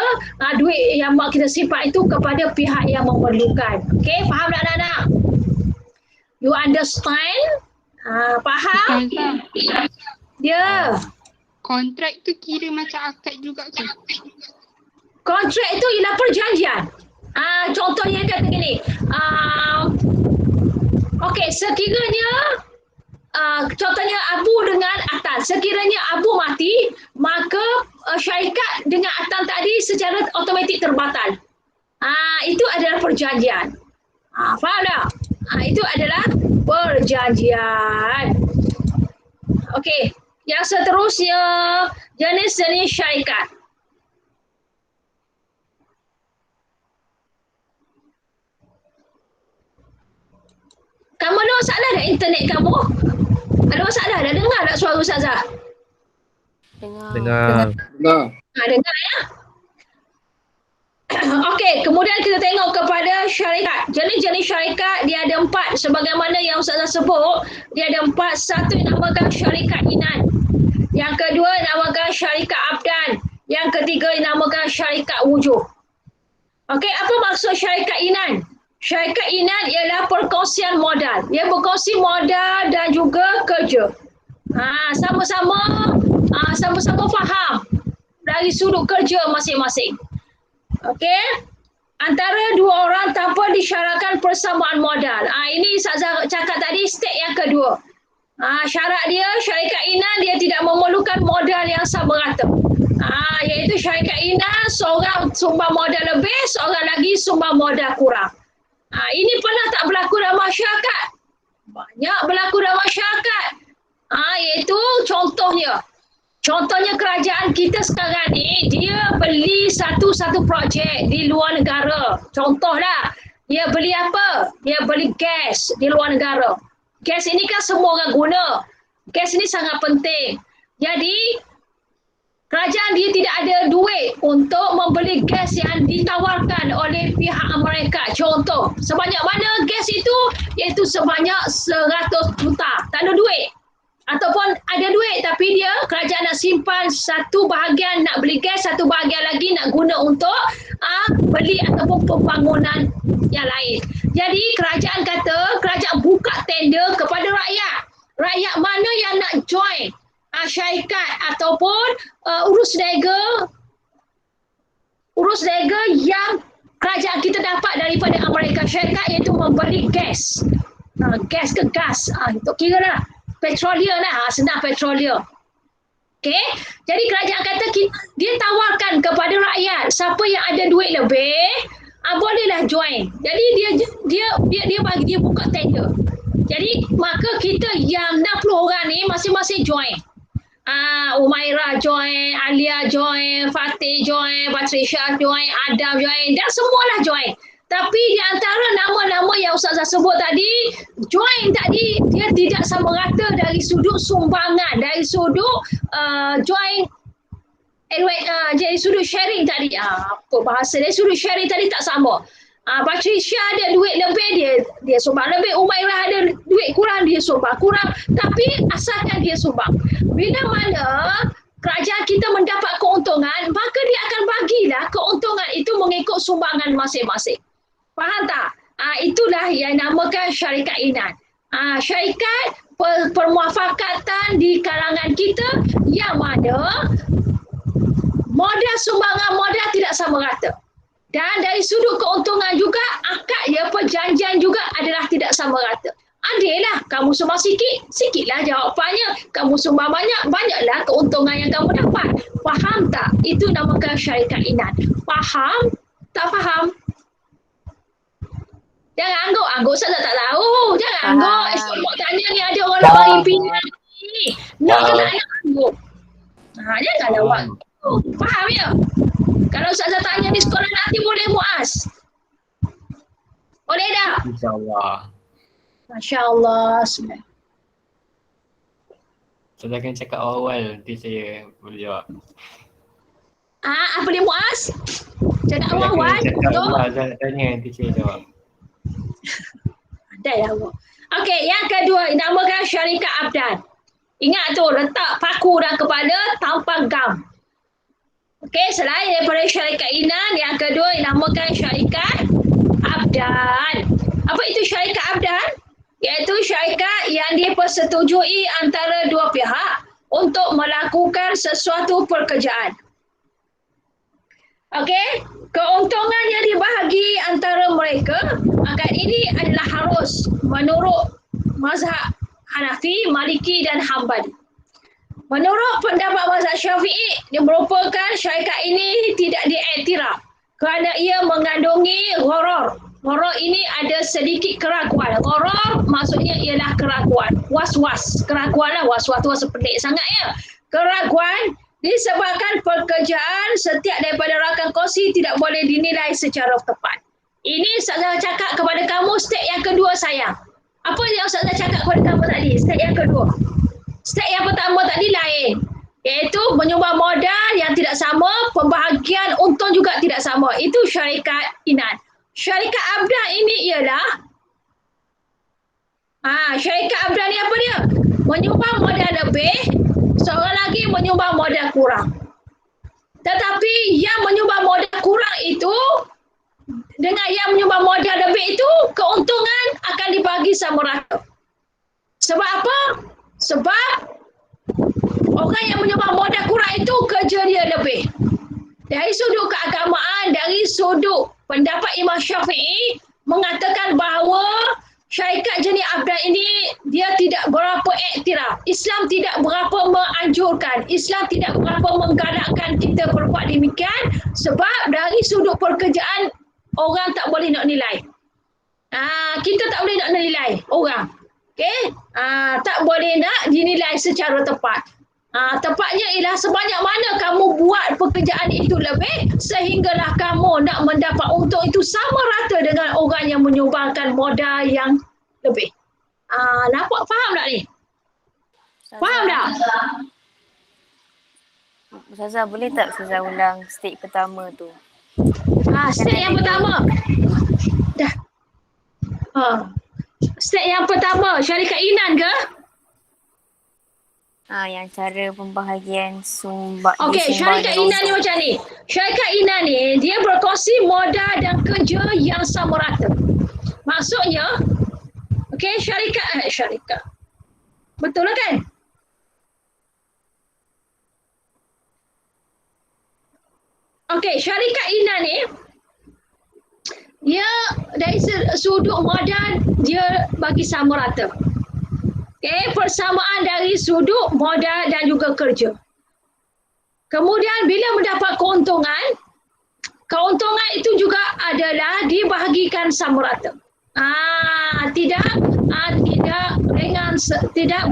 duit yang mak kita simpan itu kepada pihak yang memerlukan. Okey, faham tak anak-anak? You understand? Faham? Ya. Kontrak tu kira macam akad juga ke? Kontrak itu ialah perjanjian. Contohnya kata gini. Okey, sekiranya contohnya Abu dengan Atan. Sekiranya Abu mati, maka syarikat dengan Atan tadi secara automatik terbatal. Itu adalah perjanjian. Faham tak? Itu adalah perjanjian. Okey, yang seterusnya jenis-jenis syarikat. Kamu ada masalah dah internet kamu? Ada masalah dah? Dengar tak suara Ustazah? Dengar. Dengar ya? Okey, kemudian kita tengok kepada syarikat. Jenis-jenis syarikat dia ada 4 sebagaimana yang Ustazah sebut. Dia ada 4. Satu dinamakan syarikat inan. Yang kedua dinamakan syarikat abdan. Yang ketiga dinamakan syarikat wujuh. Okey, apa maksud syarikat inan? Syarikat inan ialah perkongsian modal. Ia berkongsi modal dan juga kerja. Sama-sama faham dari sudut kerja masing-masing. Okey? Antara dua orang tanpa disyaratkan persamaan modal. Ini Ustazah cakap tadi step yang kedua. Syarat dia, syarikat inan dia tidak memerlukan modal yang sama rata. Iaitu syarikat inan seorang sumbang modal lebih, seorang lagi sumbang modal kurang. Ini pernah tak berlaku dalam masyarakat? Banyak berlaku dalam masyarakat. Iaitu contohnya kerajaan kita sekarang ni, dia beli satu projek di luar negara. Contohlah, dia beli apa? Dia beli gas di luar negara. Gas ini kan semua orang guna. Gas ini sangat penting. Jadi, kerajaan dia tidak ada duit untuk membeli gas yang ditawarkan oleh pihak Amerika. Contoh, sebanyak mana gas itu? Iaitu sebanyak 100 juta. Tak ada duit. Ataupun ada duit tapi kerajaan nak simpan satu bahagian nak beli gas, satu bahagian lagi nak guna untuk beli ataupun pembangunan yang lain. Jadi kerajaan buka tender kepada rakyat. Rakyat mana yang nak join syarikat ataupun urus niaga yang kerajaan kita dapat daripada Amerika Syarikat, iaitu membeli gas. Gas ke gas. Untuk kira lah. Petroleum lah. Senang petroleum. Okey. Jadi kerajaan kata dia tawarkan kepada rakyat. Siapa yang ada duit lebih, bolehlah join. Jadi dia buka tender. Jadi maka kita yang 60 orang ni masing-masing join. Umairah join, Alia join, Fatih join, Patricia join, Adam join, dan semualah join. Tapi di antara nama-nama yang Ustazah sebut tadi, join tadi dia tidak sama rata dari sudut sumbangan, dari sudut join, dari sudut sharing tadi. Apa bahasa dari sudut sharing tadi tak sama. Patricia ada duit lebih, dia sumbang lebih. Umairah ada duit kurang, dia sumbang kurang. Tapi asalkan dia sumbang. Bila mana kerajaan kita mendapat keuntungan, maka dia akan bagilah keuntungan itu mengikut sumbangan masing-masing. Faham tak? Itulah yang namakan syarikat inan. Syarikat permuafakatan di kalangan kita yang mana modal sumbangan modal tidak sama rata. Dan dari sudut keuntungan juga, akad perjanjian juga adalah tidak sama rata. Adillah, kamu sumbang sikit, sikitlah jawapannya. Kamu sumbang banyak, banyaklah keuntungan yang kamu dapat. Faham tak? Itu namakan syarikat inat. Faham? Tak faham? Jangan angguk Ustaz tak tahu. Jangan angguk. Esok nak tanya ni ada orang bagi pilihan ni. Nak ke tak nak angguk? Janganlah awak. Faham ya? Kalau Ustaz tanya di sekolah nanti boleh Muaz? Boleh tak? InsyaAllah. Masya Allah. Saya akan cakap awal nanti saya boleh jawab. Apa dia Muaz? Cakap Saya akan awal. cakap awal, saya nak tanya nanti saya jawab. Ada ya Allah. Okey, yang kedua dinamakan syarikat abdan. Ingat tu, letak paku dan kepala tanpa gam. Okey, selain daripada syarikat inan, yang kedua dinamakan syarikat abdan. Apa itu syarikat abdan? Iaitu syarikat yang dipersetujui antara dua pihak untuk melakukan sesuatu pekerjaan. Okey, keuntungan yang dibahagi antara mereka, akad ini adalah harus menurut mazhab Hanafi, Maliki dan Hambali. Menurut pendapat mazhab Syafi'i, dia merupakan syarikat ini tidak diiktiraf kerana ia mengandungi gharar. Gharar ini ada sedikit keraguan. Gharar maksudnya ialah keraguan. Was-was. Keraguan lah. Was-was tu pelik sangat ya. Keraguan disebabkan pekerjaan setiap daripada rakan kongsi tidak boleh dinilai secara tepat. Ini saya cakap kepada kamu step yang kedua sayang. Apa yang saya cakap kepada kamu tadi? Step yang kedua. Step yang pertama tadi lain. Iaitu menyumbang modal yang tidak sama, pembahagian untung juga tidak sama. Itu syarikat inan. Syarikat abdan ini ialah syarikat abdan ni apa dia? Menyumbang modal lebih, seorang lagi menyumbang modal kurang. Tetapi yang menyumbang modal kurang itu dengan yang menyumbang modal lebih itu keuntungan akan dibagi sama rata. Sebab apa? Sebab orang yang menyumbang modal kurang itu kerja dia lebih. Dari sudut keagamaan, dari sudut pendapat Imam Syafi'i mengatakan bahawa syarikat jenis abdan ini dia tidak berapa iktiraf. Islam tidak berapa menganjurkan. Islam tidak berapa menggalakkan kita berbuat demikian sebab dari sudut pekerjaan orang tak boleh nak nilai. Kita tak boleh nak nilai orang. Okey? Tak boleh nak dinilai secara tepat. Tepatnya ialah sebanyak mana kamu buat pekerjaan itu lebih sehinggalah kamu nak mendapat untung itu sama rata dengan orang yang menyumbangkan modal yang lebih. Nampak faham tak ni? Faham tak? Ustazah boleh tak Ustazah ulang step pertama tu? Step yang pertama. Dah. Step yang pertama, syarikat inan ke? Yang cara pembahagian sumbang. Okey, syarikat inan ni macam ni. Syarikat inan ni, dia berkongsi modal dan kerja yang sama rata. Maksudnya, okey, syarikat. Betul lah kan? Okey, syarikat inan ni, dia dari sudut modal, dia bagi sama rata. Okay, persamaan dari sudut modal dan juga kerja. Kemudian bila mendapat keuntungan, keuntungan itu juga adalah dibahagikan sama rata. Tidak ringan, tidak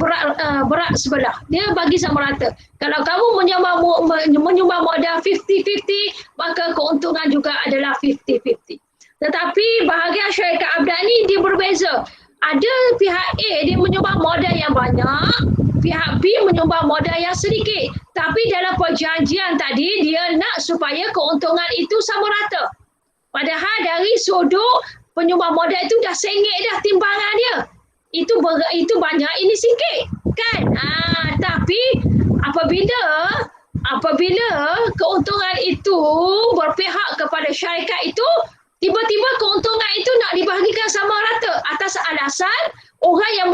berat sebelah. Dia bagi sama rata. Kalau kamu menyumbang modal 50-50, maka keuntungan juga adalah 50-50. Tetapi bahagian syarikat abdan ni dia berbeza. Ada pihak A dia menyumbang modal yang banyak, pihak B menyumbang modal yang sedikit. Tapi dalam perjanjian tadi dia nak supaya keuntungan itu sama rata. Padahal dari sudut penyumbang modal itu dah sengit dah timbangan dia. Itu banyak, ini sikit kan? Tapi apabila keuntungan itu berpihak kepada syarikat itu, tiba-tiba keuntungan itu nak dibahagikan sama rata atas alasan orang yang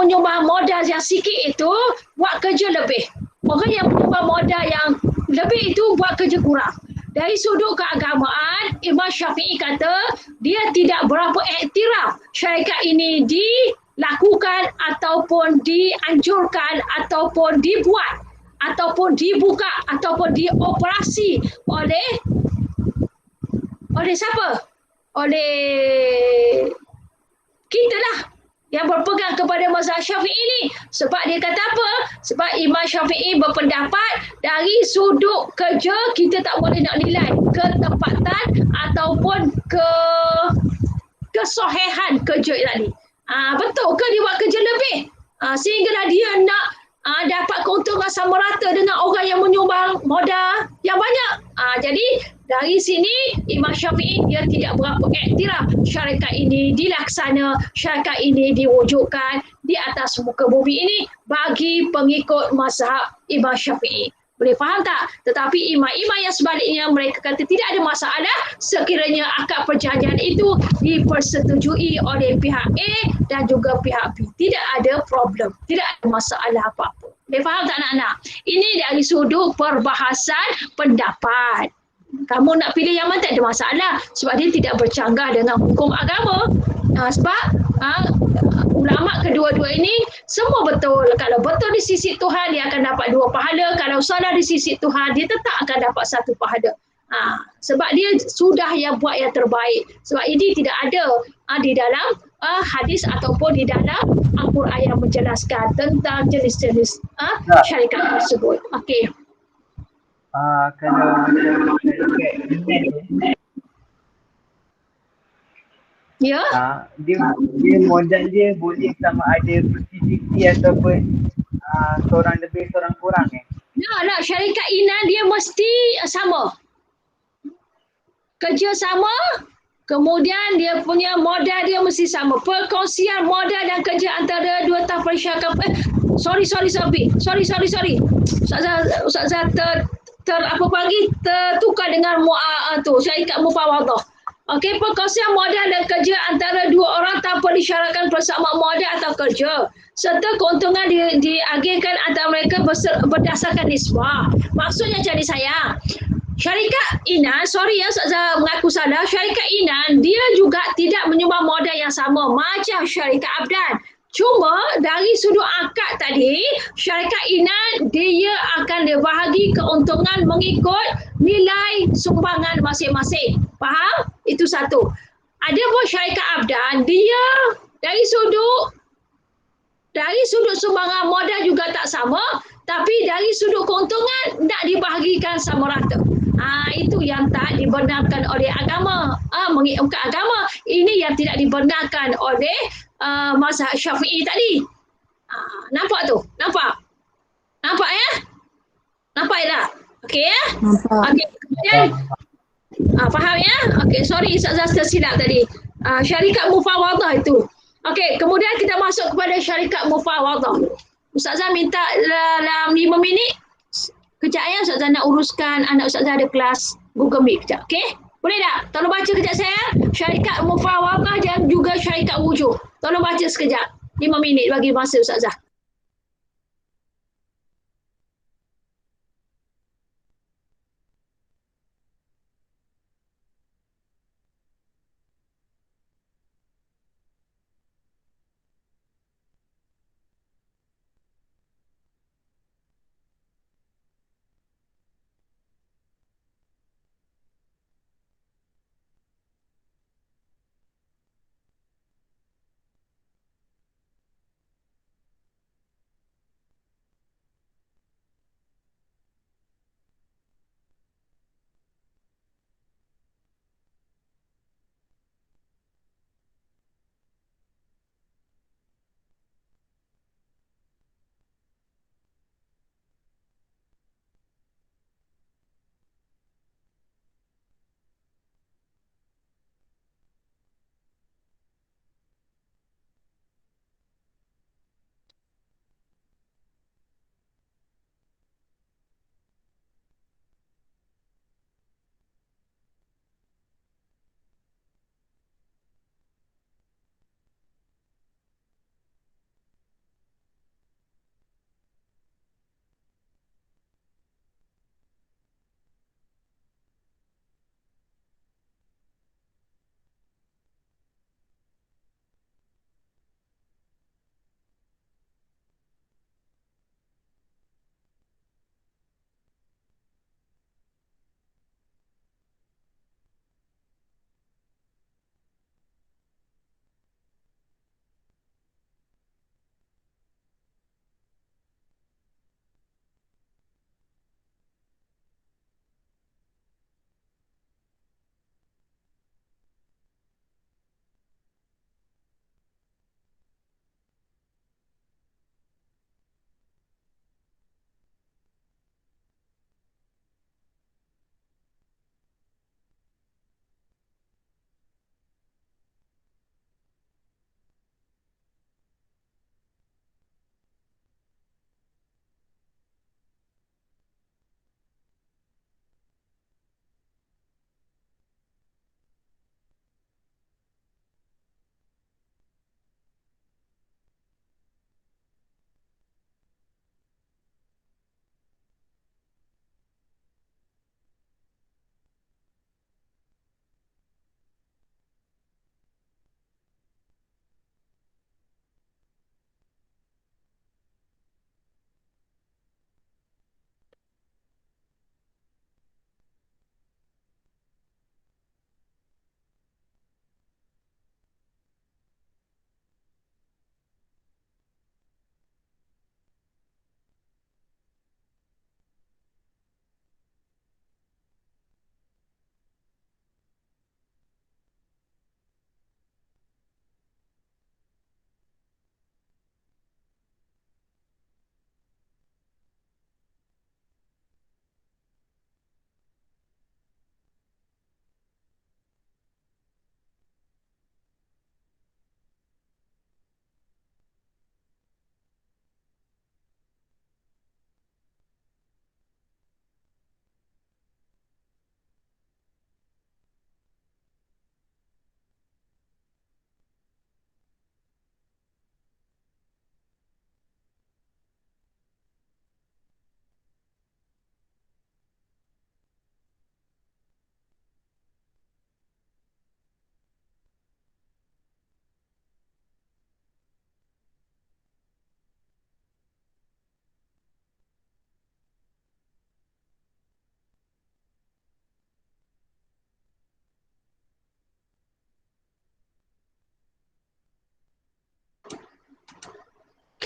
modal yang sikit itu buat kerja lebih. Orang yang menyumbang modal yang lebih itu buat kerja kurang. Dari sudut keagamaan, Imam Syafi'i kata dia tidak berapa iktiraf syarikat ini dilakukan ataupun dianjurkan ataupun dibuat ataupun dibuka ataupun dioperasi oleh siapa? Oleh kita lah yang berpegang kepada mazhab Syafi'i ni. Sebab dia kata apa? Sebab Imam Syafi'i berpendapat dari sudut kerja kita tak boleh nak nilai ketepatan ataupun kesohihan kerja tadi. Betul ke dia buat kerja lebih? Sehinggalah dia nak dapat keuntungan sama rata dengan orang yang menyumbang modal yang banyak. Jadi dari sini Imam Syafi'i dia tidak berapa iktiraf syarikat ini dilaksana, syarikat ini diwujudkan di atas muka bumi ini bagi pengikut mazhab Imam Syafi'i. Boleh faham tak? Tetapi imam-imam yang sebaliknya mereka kata tidak ada masalah sekiranya akad perjanjian itu dipersetujui oleh pihak A dan juga pihak B. Tidak ada problem. Tidak ada masalah apa-apa. Boleh faham tak anak-anak? Ini dari sudut perbahasan pendapat. Kamu nak pilih yang mana tak ada masalah sebab dia tidak bercanggah dengan hukum agama. Sebab ulama kedua-dua ini semua betul. Kalau betul di sisi Tuhan dia akan dapat 2 pahala. Kalau salah di sisi Tuhan dia tetap akan dapat 1 pahala. Sebab dia sudah yang buat yang terbaik. Sebab ini tidak ada di dalam hadis ataupun di dalam Al-Quran yang menjelaskan tentang jenis-jenis syarikat tersebut. Okey. Kalau macam syarikat ini Ya. dia modal dia boleh sama ada 50-50 ataupun seorang lebih seorang kurang Nah, syarikat Inan dia mesti sama. Kerja sama, kemudian dia punya modal dia mesti sama. Perkongsian modal dan kerja antara dua tahap persyaratan. Sorry. Ustazah tertukar dengan syarikat mufawadah. Okey, perkongsian modal dan kerja antara 2 orang tanpa disyaratkan persamaan modal atau kerja serta keuntungan diagihkan antara mereka berdasarkan nisbah. Maksudnya jadi sayang, syarikat Inan, Ustazah mengaku salah, syarikat Inan dia juga tidak menyumbang modal yang sama macam syarikat Abdan. Cuma dari sudut akad tadi, syarikat Inan dia akan dibahagi keuntungan mengikut nilai sumbangan masing-masing. Faham? Itu satu. Adapun syarikat Abdan, dia dari sudut sumbangan modal juga tak sama, tapi dari sudut keuntungan tak dibahagikan sama rata. Itu yang tak dibenarkan oleh agama. Mengikut agama, ini yang tidak dibenarkan oleh mazhab Syafi'i tadi. Nampak tu? Nampak ya? Nampak tak? Okey ya? Nampak. Okey. Kemudian faham ya? Okey, sorry Ustazah tersilap tadi. Syarikat mufawadah itu. Okey, kemudian kita masuk kepada syarikat mufawadah. Ustazah minta dalam 5 minit. Kejap ya, Ustazah nak uruskan anak Ustazah ada kelas Google Meet kejap. Okey? Boleh tak? Tolong baca kejap saya. Syarikat mufawadah dan juga syarikat wujud. Tolong baca sekejap. 5 minit bagi masa Ustazah.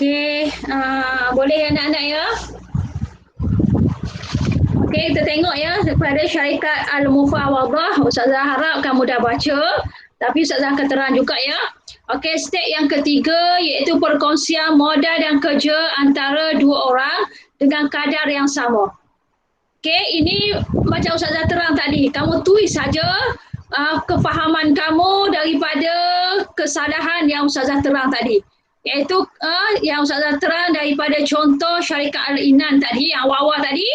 Okey, boleh anak-anak ya? Okey, kita tengok ya kepada syarikat Al-Mufawadah. Ustazah harap kamu dah baca. Tapi Ustazah akan terang juga ya. Okey, step yang ketiga iaitu perkongsian modal dan kerja antara dua orang dengan kadar yang sama. Okey, ini macam Ustazah terang tadi. Kamu tulis saja kefahaman kamu daripada kesalahan yang Ustazah terang tadi. Iaitu yang Ustazah terang daripada contoh syarikat Al-Inan tadi, yang awal-awal tadi,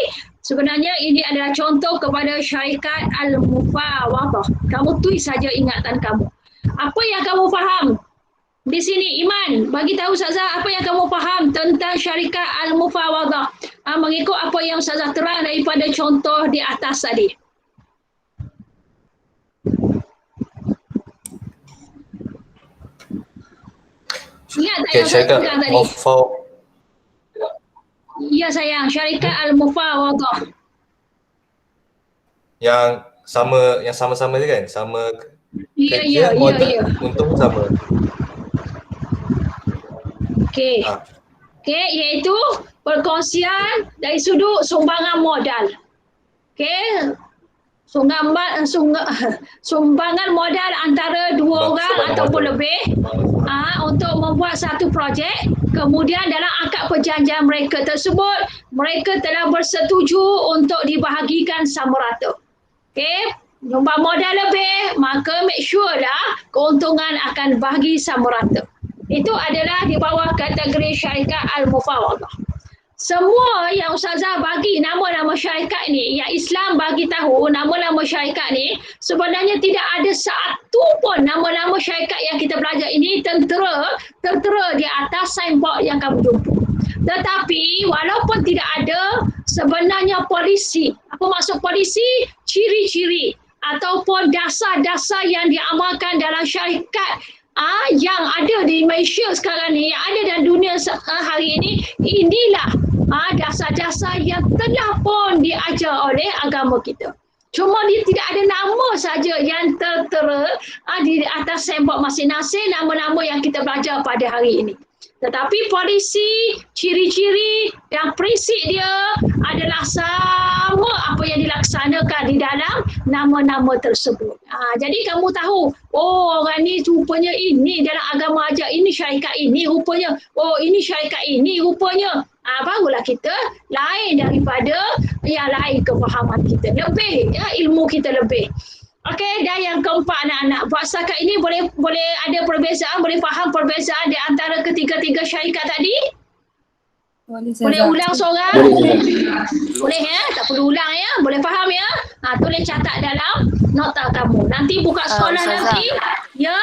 sebenarnya ini adalah contoh kepada syarikat Al-Mufawadah. Kamu tulis saja ingatan kamu. Apa yang kamu faham? Di sini Iman, bagi tahu Ustazah apa yang kamu faham tentang syarikat Al-Mufawadah. Mengikut apa yang Ustazah terang daripada contoh di atas tadi. Ingat tak yang saya pegang tadi? Ya sayang, syarikat Al-Mufawadah. Yang sama-sama je kan? Sama Ya. untung sama. Okey. Okey, iaitu perkongsian dari sudut sumbangan modal. Okey. Sumbangan modal antara dua orang ataupun lebih untuk membuat satu projek. Kemudian dalam akad perjanjian mereka tersebut, mereka telah bersetuju untuk dibahagikan sama rata. Okey, nyumbang modal lebih, maka make sure lah keuntungan akan bahagi sama rata. Itu adalah di bawah kategori syarikat Al-Mufawadah. Semua yang Ustazah bagi nama-nama syarikat ni, yang Islam bagi tahu nama-nama syarikat ni, sebenarnya tidak ada satu pun nama-nama syarikat yang kita belajar ini tertera di atas signboard yang kamu jumpa. Tetapi walaupun tidak ada, sebenarnya polisi. Apa maksud polisi? Ciri-ciri ataupun dasar-dasar yang diamalkan dalam syarikat yang ada di Malaysia sekarang ni, yang ada dalam dunia hari ini, inilah dasar-dasar yang telah pun diajar oleh agama kita. Cuma dia tidak ada nama saja yang tertera di atas signboard masing-masing nama-nama yang kita belajar pada hari ini. Tetapi polisi, ciri-ciri dan prinsip dia adalah sama apa yang dilaksanakan di dalam nama-nama tersebut. Jadi kamu tahu, orang ni rupanya ini dalam agama ajar, ini syarikat ini rupanya, ini syarikat ini rupanya. Barulah kita lain daripada yang lain kefahaman kita. Lebih, ilmu kita lebih. Okey, dan yang keempat anak-anak, buat setakat ini boleh ada perbezaan, boleh faham perbezaan di antara ketiga-tiga syarikat tadi? Boleh ulang seorang? Boleh ya? Tak perlu ulang ya? Boleh faham ya? Tulis catat dalam nota kamu. Nanti buka sekolah nanti. Ya?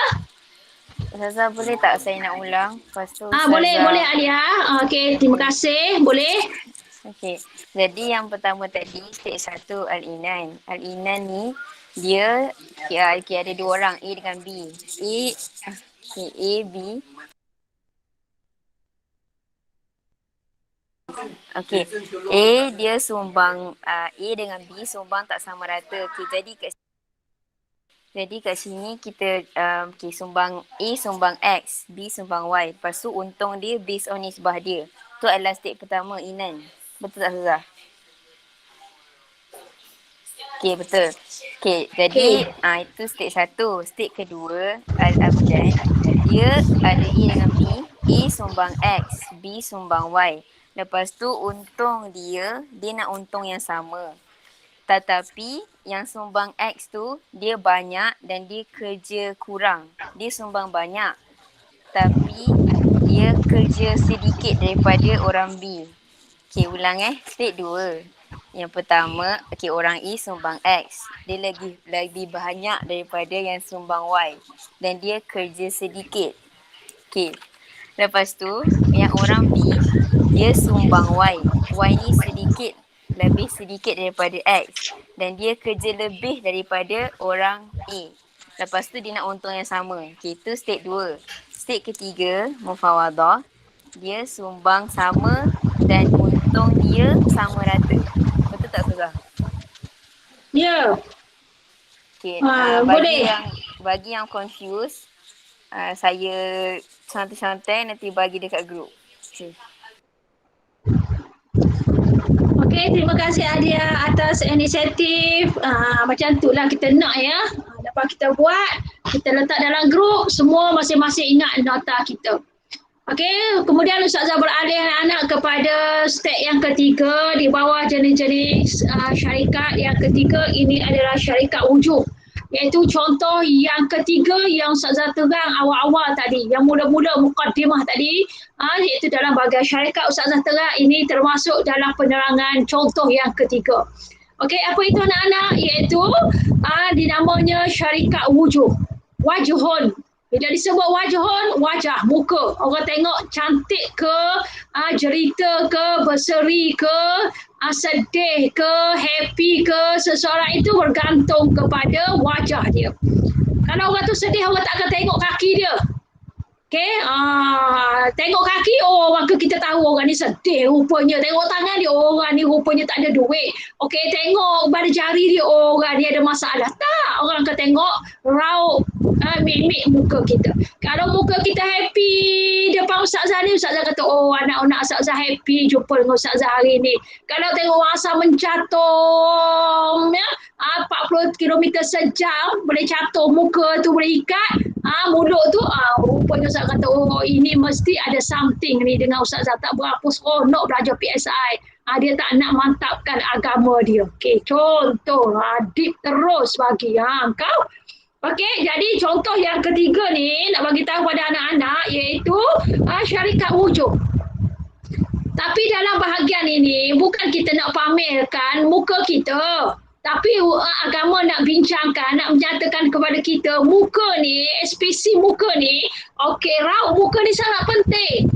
Ustazah boleh tak saya nak ulang? Lepas tu boleh Alia. Okey, terima kasih. Boleh? Okey. Jadi yang pertama tadi, step 1 Al-Inan. Al-Inan ni dia ada dua orang, A dengan B. A, B. Okey. A dia sumbang, A dengan B sumbang tak sama rata. Okey, jadi kat sini kita sumbang A sumbang X, B sumbang Y. Lepas tu untung dia based on nisbah dia. Tu adalah step pertama Inan. Betul tak Ustazah? Okey, betul. Okey, jadi itu step 1. Step kedua Al-Abdan. Dia ada A dengan B. A sumbang X, B sumbang Y. Lepas tu untung dia nak untung yang sama. Tetapi yang sumbang X tu dia banyak dan dia kerja kurang. Dia sumbang banyak tapi dia kerja sedikit daripada orang B. Okey, ulang step 2. Yang pertama, orang A sumbang X. Dia lagi banyak daripada yang sumbang Y dan dia kerja sedikit. Okey. Lepas tu yang orang B dia sumbang Y. Y ni lebih sedikit daripada X dan dia kerja lebih daripada orang A. Lepas tu dia nak untung yang sama. Okey, itu step 2. Step ketiga, mufawadah. Dia sumbang sama dan untung dia sama rata. Betul tak Ustazah? Ya. Okey, boleh. bagi yang confused, saya santai-santai nanti bagi dekat grup. kasih. Okey, terima kasih Adia atas inisiatif. Macam tu lah kita nak ya. Lepas kita buat, kita letak dalam grup, semua masing-masing ingat nota kita. Okey, kemudian Ustazah beralih anak-anak kepada step yang ketiga di bawah jenis-jenis syarikat. Yang ketiga ini adalah syarikat wujud. Iaitu contoh yang ketiga yang Ustazah terang awal-awal tadi, yang mula-mula mukaddimah tadi, iaitu dalam bahagian syarikat Ustazah terang ini termasuk dalam penerangan contoh yang ketiga. Okey, apa itu anak-anak? Iaitu dinamanya syarikat wujud. Wajuhun. Bila disebut wajuhun, wajah, muka. Orang tengok cantik ke, jelita ke, berseri ke, sedih ke, happy ke, seseorang itu bergantung kepada wajah dia. Kalau orang tu sedih, orang tak akan tengok kaki dia. Okey, tengok kaki, maka kita tahu orang ni sedih rupanya. Tengok tangan dia, orang ni rupanya tak ada duit. Okey, tengok pada jari dia, orang ni ada masalah. Tak, orang akan tengok raut mimik muka kita. Kalau muka kita happy depan Ustazah ni, Ustazah kata, anak-anak Ustazah happy jumpa dengan Ustazah hari ni. Kalau tengok rasa mencatung, 40 km sejam, boleh catur muka tu, boleh ikat, mulut tu, rupanya Ustazah kata, ini mesti ada something ni dengan Ustazah. Tak berapa seronok belajar PSI. Dia tak nak mantapkan agama dia. Okey, contoh, deep terus bagi kau. Okey, jadi contoh yang ketiga ni nak bagi tahu pada anak-anak iaitu syarikat wujud. Tapi dalam bahagian ini bukan kita nak pamerkan muka kita. Tapi agama nak bincangkan, nak menyatakan kepada kita muka ni, SPC muka ni, okey, raut muka ni sangat penting.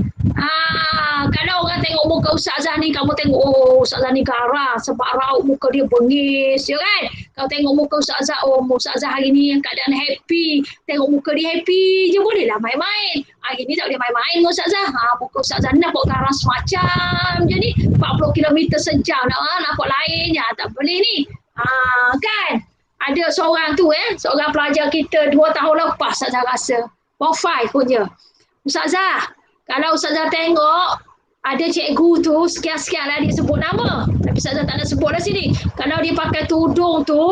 Kalau orang tengok muka Ustazah ni, kamu tengok, Ustazah ni garang sebab raut muka dia bengis, ya kan? Kalau tengok muka Ustazah, Ustazah hari ni yang keadaan happy, tengok muka dia happy je, bolehlah main-main. Hari ni tak boleh main-main dengan Ustazah. Muka Ustazah ni nampak garang semacam je ni, 40 km sejam nampak lain je, tak boleh ni. Kan? Ada seorang tu seorang pelajar kita 2 tahun lepas Ustazah rasa. Form 5 punya. Ustazah, kalau Ustazah tengok ada cikgu tu sekian-sekian lah dia sebut nama. Tapi Ustazah tak nak sebut lah sini. Kalau dia pakai tudung tu,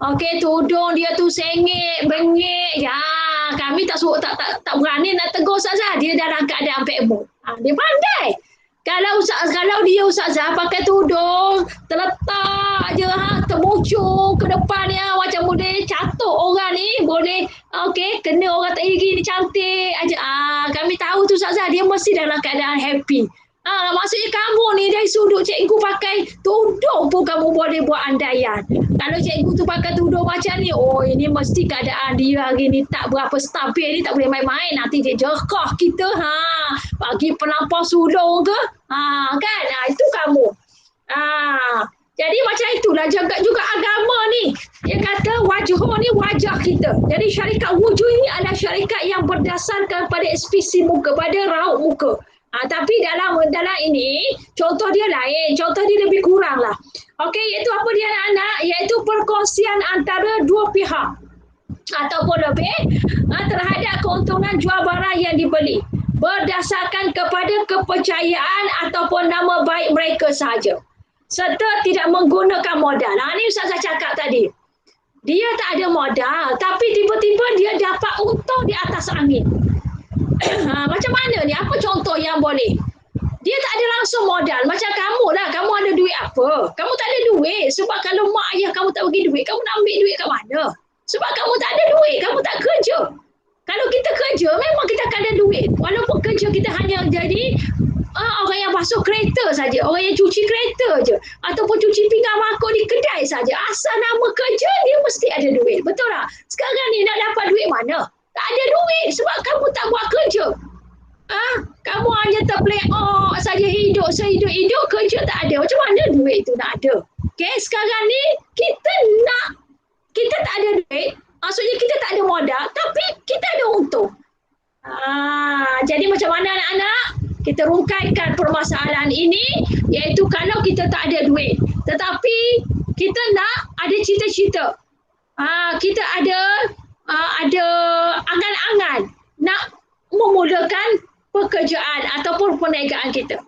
okey, tudung dia tu sengit, bengik. Kami tak berani nak tegur Ustazah. Dia dalam keadaan pekbo. Dia pandai. Kalau dia Ustazah pakai tudung, terletak je, terbucung ke depan dia, macam boleh catuk orang ni, boleh, okey, kena orang tak gini cantik aja. Kami tahu tu Ustazah, dia mesti dalam keadaan happy. Maksudnya kamu ni dari sudut cikgu pakai tudung pun kamu boleh buat andaian. Kalau cikgu tu pakai tudung macam ni, ini mesti keadaan dia hari ni tak berapa stabil, ni tak boleh main-main, nanti dia jerkah kita, bagi pelampau sulung ke, kan, itu kamu. Jadi macam itulah juga agama ni. Dia kata wajah ni wajah kita. Jadi syarikat wujud ni adalah syarikat yang berdasarkan pada SPC muka, pada raut muka. Tapi dalam ini, contoh dia lain. Contoh dia lebih kurang lah. Okey, iaitu apa dia anak-anak? Iaitu perkongsian antara dua pihak ataupun lebih terhadap keuntungan jual barang yang dibeli berdasarkan kepada kepercayaan ataupun nama baik mereka sahaja, serta tidak menggunakan modal. Ini Ustazah cakap tadi. Dia tak ada modal, tapi tiba-tiba dia dapat untung di atas angin. Macam mana ni? Apa contoh yang boleh? Dia tak ada langsung modal. Macam kamu lah. Kamu ada duit apa? Kamu tak ada duit. Sebab kalau mak ayah kamu tak bagi duit, kamu nak ambil duit kat mana? Sebab kamu tak ada duit. Kamu tak kerja. Kalau kita kerja, memang kita akan ada duit. Walaupun kerja kita hanya jadi orang yang basuh kereta saja, orang yang cuci kereta je, ataupun cuci pinggan mangkuk di kedai saja. Asal nama kerja, dia mesti ada duit. Betul tak? Sekarang ni nak dapat duit mana? Tak ada duit sebab kamu tak buat kerja. Kamu hanya terplay saja hidup, sehidup-hidup, kerja tak ada. Macam mana duit tu nak ada? Okay, sekarang ni kita tak ada duit, maksudnya kita tak ada modal, tapi kita ada untung. Jadi macam mana anak-anak? Kita rungkaikan permasalahan ini, iaitu kalau kita tak ada duit, tetapi kita nak ada cita-cita. Kita ada angan-angan nak memulakan pekerjaan ataupun perniagaan kita.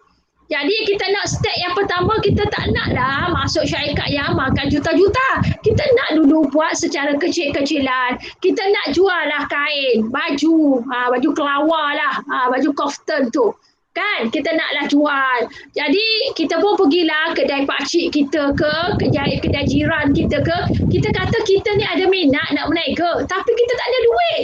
Jadi kita nak step yang pertama, kita tak nak dah masuk syarikat yang makan juta-juta. Kita nak dulu buat secara kecil-kecilan. Kita nak jual lah kain, baju, baju kelawar lah, baju koftan tu. Kan kita naklah jual. Jadi kita pun pergilah kedai pakcik kita ke, kedai jiran kita ke. Kita kata kita ni ada minat nak berniaga, tapi kita tak ada duit.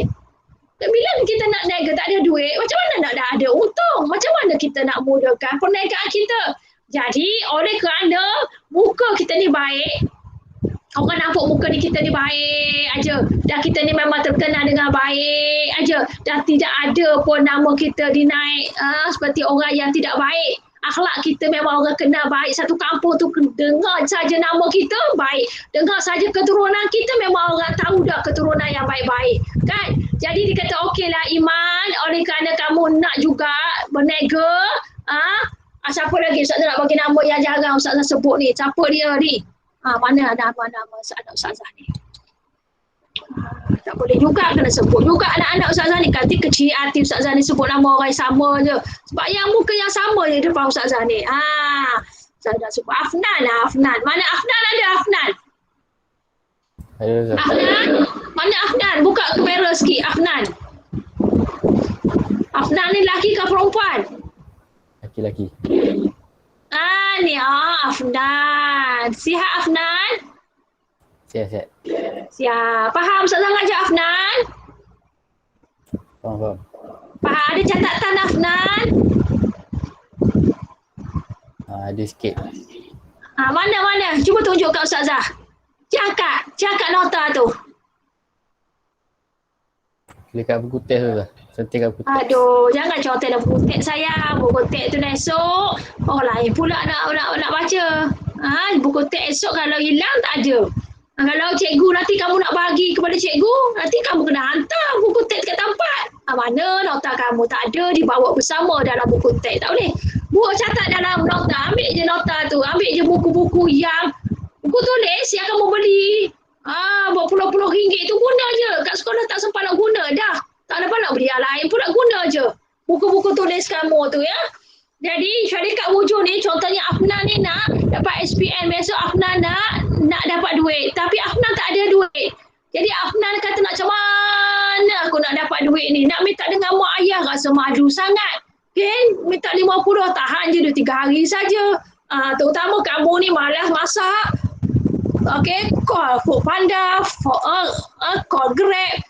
Bila kita nak niaga tak ada duit, macam mana nak dah ada untung? Macam mana kita nak mudahkan perniagaan kita? Jadi oleh kerana muka kita ni baik, orang nampak muka ni kita ni baik aja, dan kita ni memang terkenal dengan baik aja, dan tidak ada pun nama kita dinaik seperti orang yang tidak baik. Akhlak kita memang orang kenal baik. Satu kampung tu dengar saja nama kita baik, dengar saja keturunan kita, memang orang tahu dah keturunan yang baik-baik kan. Jadi dia kata okeylah Iman, oleh kerana kamu nak juga berniaga, siapa lagi Ustazah nak bagi nama yang jarang Ustazah sebut ni, siapa dia ni? Mana nama anak Ustazah ni? Tak boleh juga, kena sebut juga anak-anak Ustazah ni. Nanti kecil hati Ustazah ni sebut nama orang yang sama je. Sebab yang muka yang sama je depan Ustazah ni. Ustazah sebut Afnan lah, Afnan. Mana Afnan ada Afnan? Ada Ustaz. Afnan? Mana Afnan? Buka kamera sikit Afnan. Afnan ni lelaki ke perempuan? Laki-laki. Ni Afnan. Sihat Afnan? Siap. Siap. Faham Ustazah ngajar Afnan? Faham. Faham. Ada catatan Afnan? Ada sikit. Mana? Cuba tunjuk kat Ustazah. Cakap nota tu. Dekat buku teks tu lah. Cantik kat buku teks. Aduh, jangan contoh dalam buku teks sayang. Buku teks tu dah esok. Lain pula nak baca. Buku teks esok kalau hilang tak ada. Kalau cikgu nanti kamu nak bagi kepada cikgu, nanti kamu kena hantar buku teks kat tempat. Mana nota kamu? Tak ada, dibawa bersama dalam buku teks. Tak boleh. Buat catat dalam nota. Ambil je nota tu. Ambil je buku-buku yang buku tulis yang kamu beli. Berpuluh-puluh ringgit tu guna je. Kat sekolah tak sempat nak guna dah. Tak dapat nak beli yang lain pula, guna je. Buku-buku tulis kamu tu ya. Jadi syarikat wujud ni, contohnya Afnan ni nak dapat SPN, besok Afnan nak dapat duit. Tapi Afnan tak ada duit. Jadi Afnan kata nak macam mana aku nak dapat duit ni. Nak minta dengan mak ayah rasa malu sangat. Okay, minta 50, tahan je 2-3 hari saja. Terutama kamu ni malas masak. Okay, call Foodpanda, call Grab.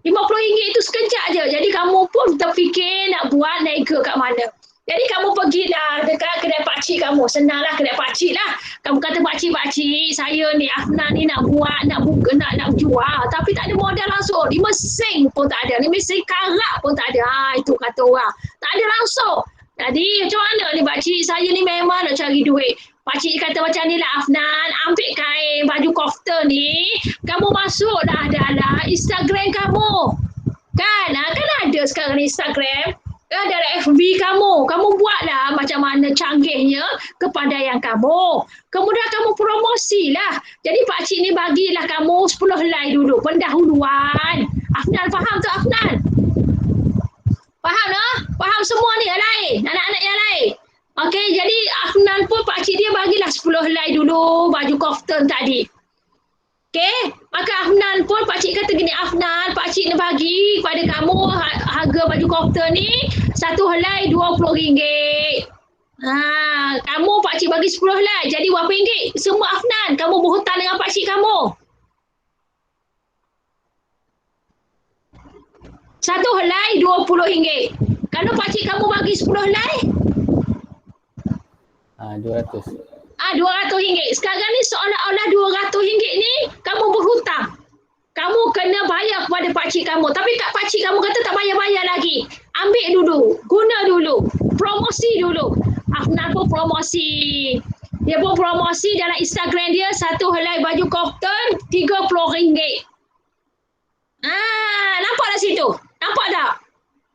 RM50 itu sekejap je. Jadi kamu pun terfikir nak buat niaga kat mana. Jadi kamu pergilah dekat kedai pakcik kamu. Senanglah kedai pakcik lah. Kamu kata pakcik, saya ni Afnan ni nak buat, nak buka, nak jual. Tapi tak ada modal langsung. 5 sen pun tak ada. 5 sen karat pun tak ada. Itu kata orang. Tak ada langsung. Jadi macam mana ni pakcik? Saya ni memang nak cari duit. Pakcik kata macam ni lah Afnan. Ambil kain baju kofta ni. Kamu masuklah dalam Instagram kamu. Kan ada sekarang Instagram. Dalam FB kamu buatlah macam mana canggihnya kepandaian kamu. Kemudian kamu promosilah. Jadi pakcik ni bagilah kamu 10 helai dulu, pendahuluan. Afnan faham tu Afnan? Faham tak? Faham semua ni yang lain, anak-anak yang lain. Okey, jadi Afnan pun pakcik dia bagilah 10 helai dulu baju koftan tadi. Okey, maka Afnan pun pakcik kata gini, Afnan, pakcik ni bagi kepada kamu harga baju kofta ni 1 helai RM20. Kamu pakcik bagi 10 helai, jadi berapa ringgit? Semua Afnan, kamu berhutang dengan pakcik kamu. 1 helai RM20. Kalau pakcik kamu bagi 10 helai? RM200. RM200. Sekarang ni seolah-olah RM200 ni kamu berhutang. Kamu kena bayar kepada pakcik kamu. Tapi kat pakcik kamu kata tak bayar-bayar lagi. Ambil dulu. Guna dulu. Promosi dulu. Afnan pun promosi. Dia pun promosi dalam Instagram dia 1 helai baju koftan RM30. Nampak tak situ? Nampak tak?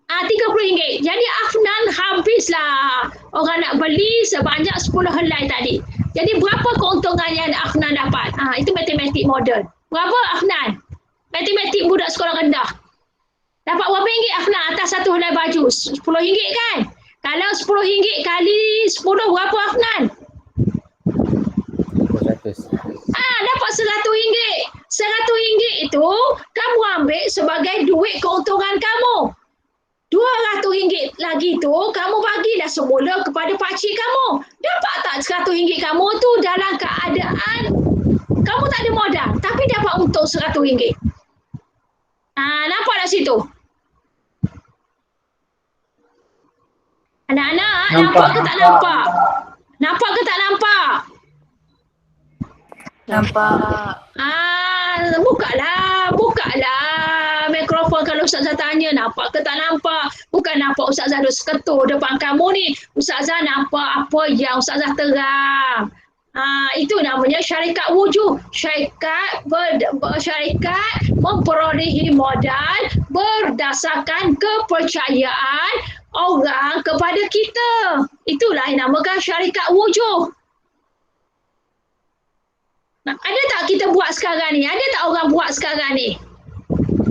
RM30. Jadi Afnan habislah orang nak beli sebanyak 10 helai tadi. Jadi berapa keuntungan yang Afnan dapat? Itu matematik moden. Berapa Afnan? Matematik budak sekolah rendah. Dapat berapa ringgit Afnan atas 1 helai baju? RM10 kan? Kalau RM10 kali 10 berapa Afnan? 100. Dapat RM100. RM100 itu kamu ambil sebagai duit keuntungan kamu. RM200 lagi tu kamu bagilah semula kepada pakcik kamu. Dapat tak RM100 kamu tu dalam keadaan kamu tak ada modal tapi dapat untung RM100. Nampak tak situ? Anak-anak, nampak ke tak nampak? Nampak ke tak nampak? Nampak. Bukalah mikrofon kalau Ustazah tanya nampak ke tak nampak. Bukan nampak Ustazah duduk seketul depan kamu ni. Ustazah nampak apa yang Ustazah terang. Itu namanya syarikat wujud. Syarikat memperolehi modal berdasarkan kepercayaan orang kepada kita. Itulah yang namakan syarikat wujud. Ada tak kita buat sekarang ni? Ada tak orang buat sekarang ni?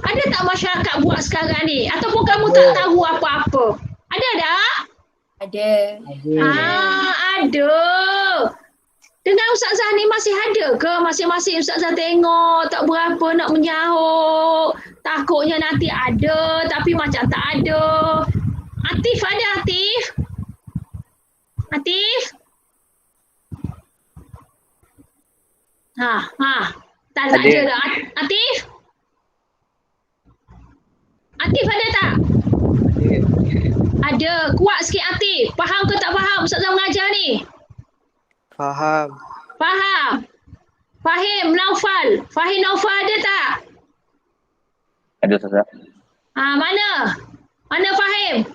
Ada tak masyarakat buat sekarang ni? Ataupun kamu tak tahu apa-apa? Ada tak? Ada. Ada. Dengan Ustazah ni masih ada ke? Masing-masing Ustazah tengok tak berapa nak menyahut. Takutnya nanti ada tapi macam tak ada. Atif ada Atif? Atif? Tak ada dah. Atif? Atif ada tak? Ada. Kuat sikit Atif. Faham ke tak faham Ustazah mengajar ni? Faham. Fahim Naufal. Fahim Naufal ada tak? Ada Ustazah. Mana? Mana Fahim?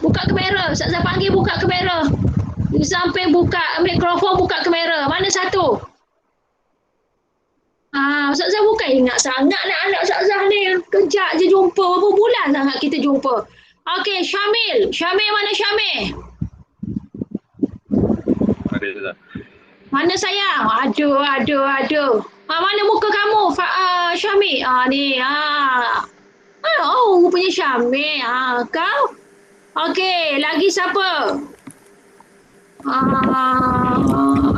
Buka kamera. Ustazah panggil buka kamera. Sampai buka mikrofon, buka kamera. Mana satu? Ustazah bukan ingat sangat anak-anak Ustazah ni. Kejap je jumpa. Berapa bulan sangat kita jumpa. Okey, Syamil. Syamil mana Syamil? Ada Ustazah. Mana sayang? Ada. Mana muka kamu? Syamil. Ni. Rupanya Syamil. Kau? Okey, lagi siapa?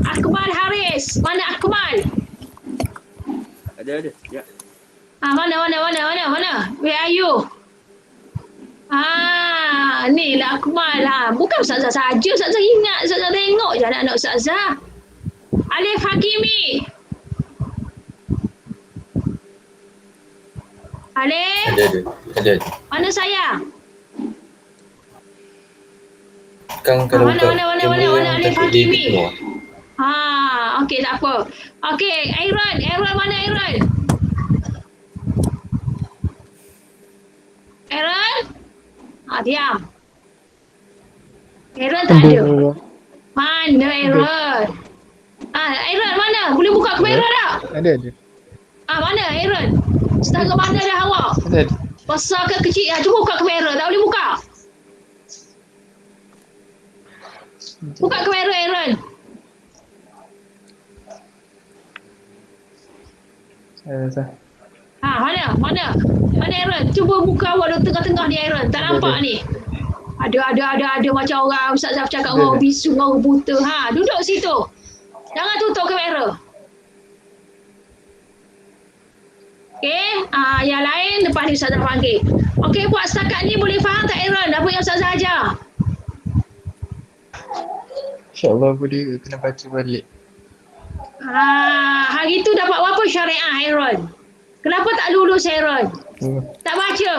Akmal Haris. Mana Akmal? Ada. Ya. Mana? Where are you? Ni lah Akmal. Bukan Ustazah saja. Ustazah ingat. Ustazah tengok je anak-anak Ustazah. Alif Hakimi. Alif. Ada. Mana sayang? Kan kalau Mana Alif Hakimi? Okey tak apa. Okey, Aaron mana Aaron? Aaron? Diam. Aaron tak ada. Mana Aaron? Aaron mana? Boleh buka kamera tak? Ada. Mana Aaron? Setengah mana dah awak? Ada. Besar ke kecil? Cuba buka kamera. Tak boleh buka. Buka kamera Aaron. Mana Aaron? Cuba buka awak di tengah-tengah ni Aaron. Tak nampak ni. Ada macam orang Ustazah cakap orang bisu, orang buta. Duduk situ. Jangan tutup kamera. Okey, yang lain lepas ni Ustazah panggil. Okey, buat setakat ni boleh faham tak Aaron apa yang Ustazah ajar? InsyaAllah boleh kena baca balik. Hari tu dapat berapa syariah Aaron? Kenapa tak lulus Aaron? Tak baca?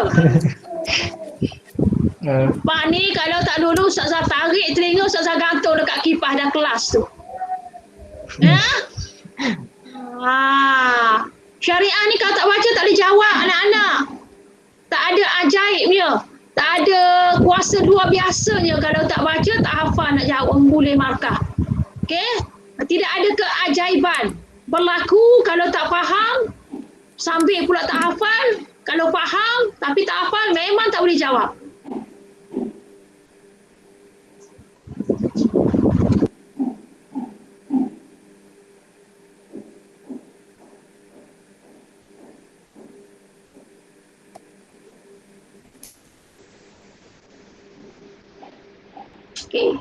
Pak ni kalau tak lulus Ustazah tarik telinga, Ustazah gantung dekat kipas dah kelas tu. Ya? Syariah ni kalau tak baca tak boleh jawab anak-anak. Tak ada ajaibnya. Tak ada kuasa luar biasanya kalau tak baca, tak hafal nak jawab boleh markah. Okey? Tidak ada keajaiban. Berlaku kalau tak faham, sambil pula tak hafal. Kalau faham tapi tak hafal, memang tak boleh jawab. Okey.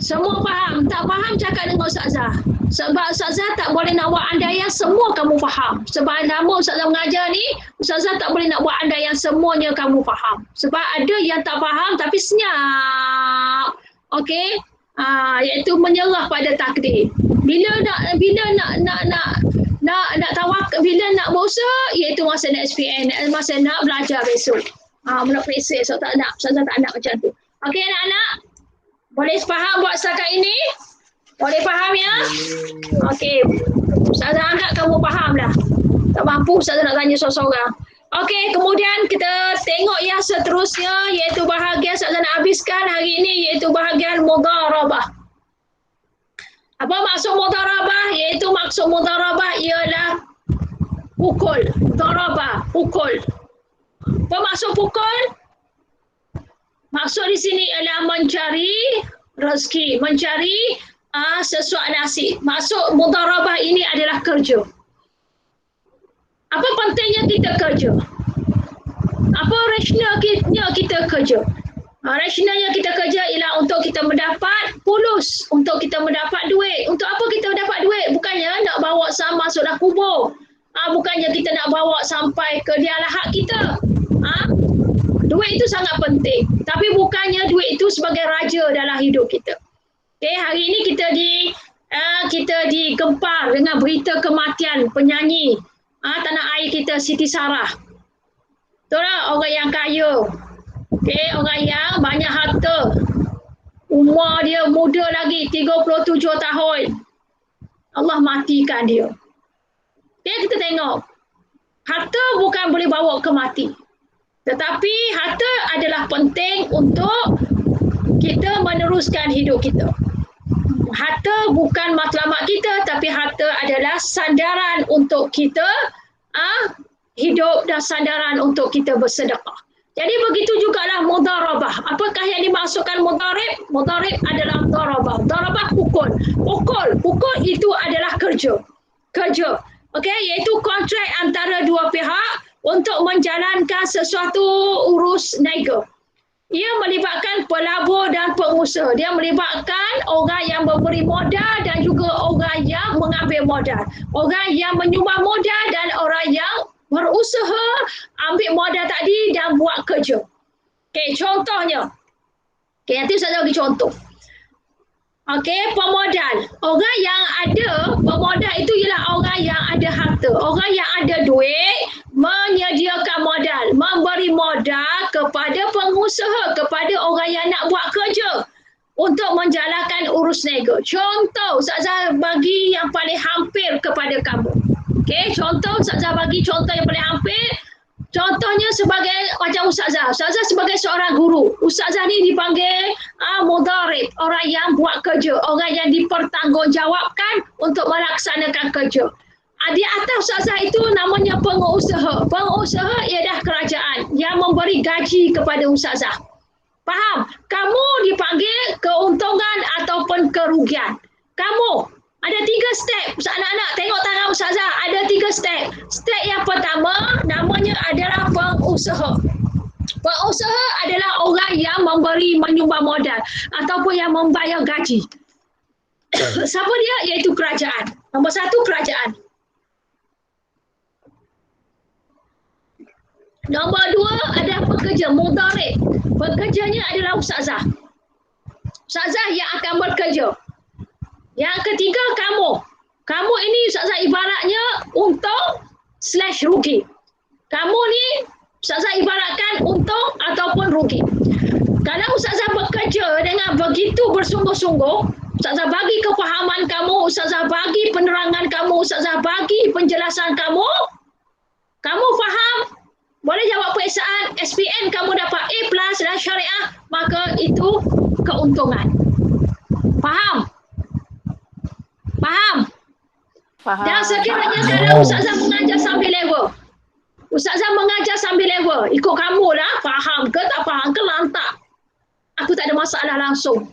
Semua faham. Tak faham cakap dengan Ustazah. Sebab Ustazah tak boleh nak buat andaian semua kamu faham. Sebab nama Ustazah mengajar ni, Ustazah tak boleh nak buat andaian semuanya kamu faham. Sebab ada yang tak faham tapi senyap. Okey? Iaitu menyerah pada takdir. Bila nak tawakal, bila nak berusaha, iaitu masa nak SPM, masa nak belajar besok. Nak periksa, so tak nak, Ustazah tak nak macam tu. Okey anak-anak? Boleh faham buat setakat ini? Boleh faham ya? Okey. Ustazah anggap kamu faham dah. Tak mampu Ustazah nak tanya seorang-seorang. Okey, kemudian kita tengok yang seterusnya iaitu bahagian Ustazah nak habiskan hari ini iaitu bahagian mudharabah. Apa maksud mudharabah? Iaitu maksud mudharabah ialah pukul. Mudharabah, pukul. Apa maksud pukul? Maksud di sini ialah mencari rezeki, mencari sesuatu nasib. Maksud mudharabah ini adalah kerja. Apa pentingnya kita kerja? Apa rasionalnya kita kerja? Rasionalnya kita kerja ialah untuk kita mendapat fulus, untuk kita mendapat duit. Untuk apa kita mendapat duit? Bukannya nak bawa sama masuk dalam kubur. Bukannya kita nak bawa sampai ke dia lahat kita. Duit itu sangat penting. Tapi bukannya duit itu sebagai raja dalam hidup kita. Okay, hari ini kita digempar dengan berita kematian penyanyi tanah air kita Siti Sarah. Betul tak? Orang yang kaya. Okay, orang yang banyak harta. Umur dia muda lagi, 37 tahun. Allah matikan dia. Okay, kita tengok. Harta bukan boleh bawa ke mati. Tetapi harta adalah penting untuk kita meneruskan hidup kita. Harta bukan matlamat kita, tapi harta adalah sandaran untuk kita hidup dan sandaran untuk kita bersedekah. Jadi begitu jugalah mudharabah. Apakah yang dimaksudkan mudharib? Mudharib adalah darabah. Darabah pukul. Pukul itu adalah kerja. Kerja. Okey, iaitu kontrak antara dua pihak untuk menjalankan sesuatu urus niaga. Ia melibatkan pelabur dan pengusaha. Dia melibatkan orang yang memberi modal dan juga orang yang mengambil modal. Orang yang menyumbang modal dan orang yang berusaha ambil modal tadi dan buat kerja. Okey, contohnya. Okey, nanti saya bagi contoh. Okey, pemodal. Orang yang ada pemodal itu ialah orang yang ada harta. Orang yang ada duit menyediakan modal, memberi modal kepada pengusaha, kepada orang yang nak buat kerja untuk menjalankan urus niaga. Contoh, Ustazah bagi yang paling hampir kepada kamu. Okey, contoh Ustazah bagi contoh yang paling hampir. Contohnya sebagai macam Ustazah. Ustazah sebagai seorang guru. Ustazah ni dipanggil mudharib, orang yang buat kerja, orang yang dipertanggungjawabkan untuk melaksanakan kerja. Di atas Ustazah itu namanya pengusaha. Pengusaha ialah kerajaan yang memberi gaji kepada Ustazah. Faham? Kamu dipanggil keuntungan ataupun kerugian. Kamu ada 3 step. Anak-anak tengok tangan Ustazah. Ada 3 step. Step yang pertama namanya adalah pengusaha. Pengusaha adalah orang yang menyumbang modal ataupun yang membayar gaji. Siapa dia? Iaitu kerajaan. Nombor 1 kerajaan. Nombor 2 adalah pekerja, mudharib. Pekerjanya adalah Ustazah. Ustazah yang akan bekerja. Yang ketiga kamu. Kamu ini Ustazah ibaratnya untung / rugi. Kamu ni Ustazah ibaratkan untung ataupun rugi. Kalau Ustazah bekerja dengan begitu bersungguh-sungguh, Ustazah bagi kefahaman kamu, Ustazah bagi penerangan kamu, Ustazah bagi penjelasan kamu, kamu faham, boleh jawab peperiksaan, SPM kamu dapat A+ dan syariah, maka itu keuntungan. Faham? Faham? Faham. Dan sekiranya sekarang Ustazah mengajar sambil level. Ustazah mengajar sambil level. Ikut kamu lah, faham ke tak faham ke lantak. Aku tak ada masalah langsung.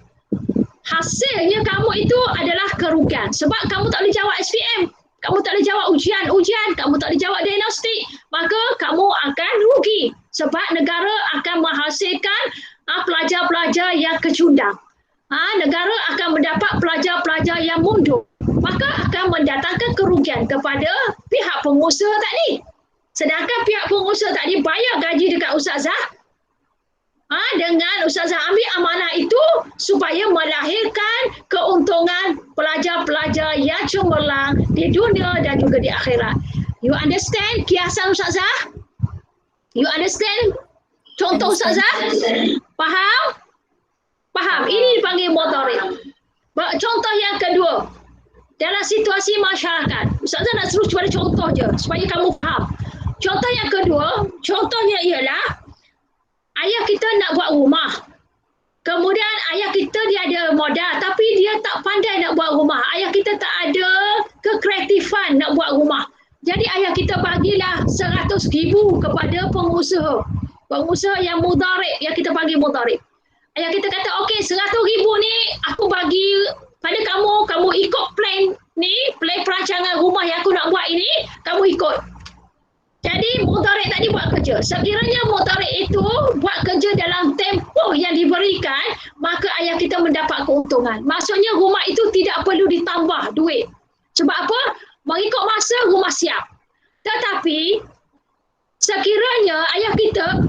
Hasilnya kamu itu adalah kerugian. Sebab kamu tak boleh jawab SPM. Kamu tak boleh jawab ujian-ujian. Kamu tak boleh jawab diagnostik. Maka kamu akan rugi. Sebab negara akan menghasilkan pelajar-pelajar yang kecundang. negara akan mendapat pelajar-pelajar yang mundur. Maka akan mendatangkan kerugian kepada pihak pengusaha tadi. Sedangkan pihak pengusaha tadi bayar gaji dekat ustazah, dengan ustazah ambil amanah itu supaya melahirkan keuntungan pelajar-pelajar yang cemerlang di dunia dan juga di akhirat. You understand kiasan ustazah? You understand? Contoh ustazah? Faham? Faham. Ini dipanggil mudharib. Contoh yang kedua, dalam situasi masyarakat. Ustazah nak suruh pada contoh je supaya kamu faham. Contoh yang kedua, contohnya ialah ayah kita nak buat rumah. Kemudian ayah kita dia ada modal tapi dia tak pandai nak buat rumah. Ayah kita tak ada kekreatifan nak buat rumah. Jadi ayah kita bagilah 100,000 kepada pengusaha. Pengusaha yang mudharib, yang kita panggil mudharib. Ayah kita kata, okey 100,000 ni aku bagi pada kamu, kamu ikut plan ni, plan perancangan rumah yang aku nak buat ini, kamu ikut. Jadi mudharib tadi buat kerja. Sekiranya mudharib itu buat kerja dalam tempoh yang diberikan, maka ayah kita mendapat keuntungan. Maksudnya rumah itu tidak perlu ditambah duit. Sebab apa? Mengikut masa rumah siap. Tetapi sekiranya ayah kita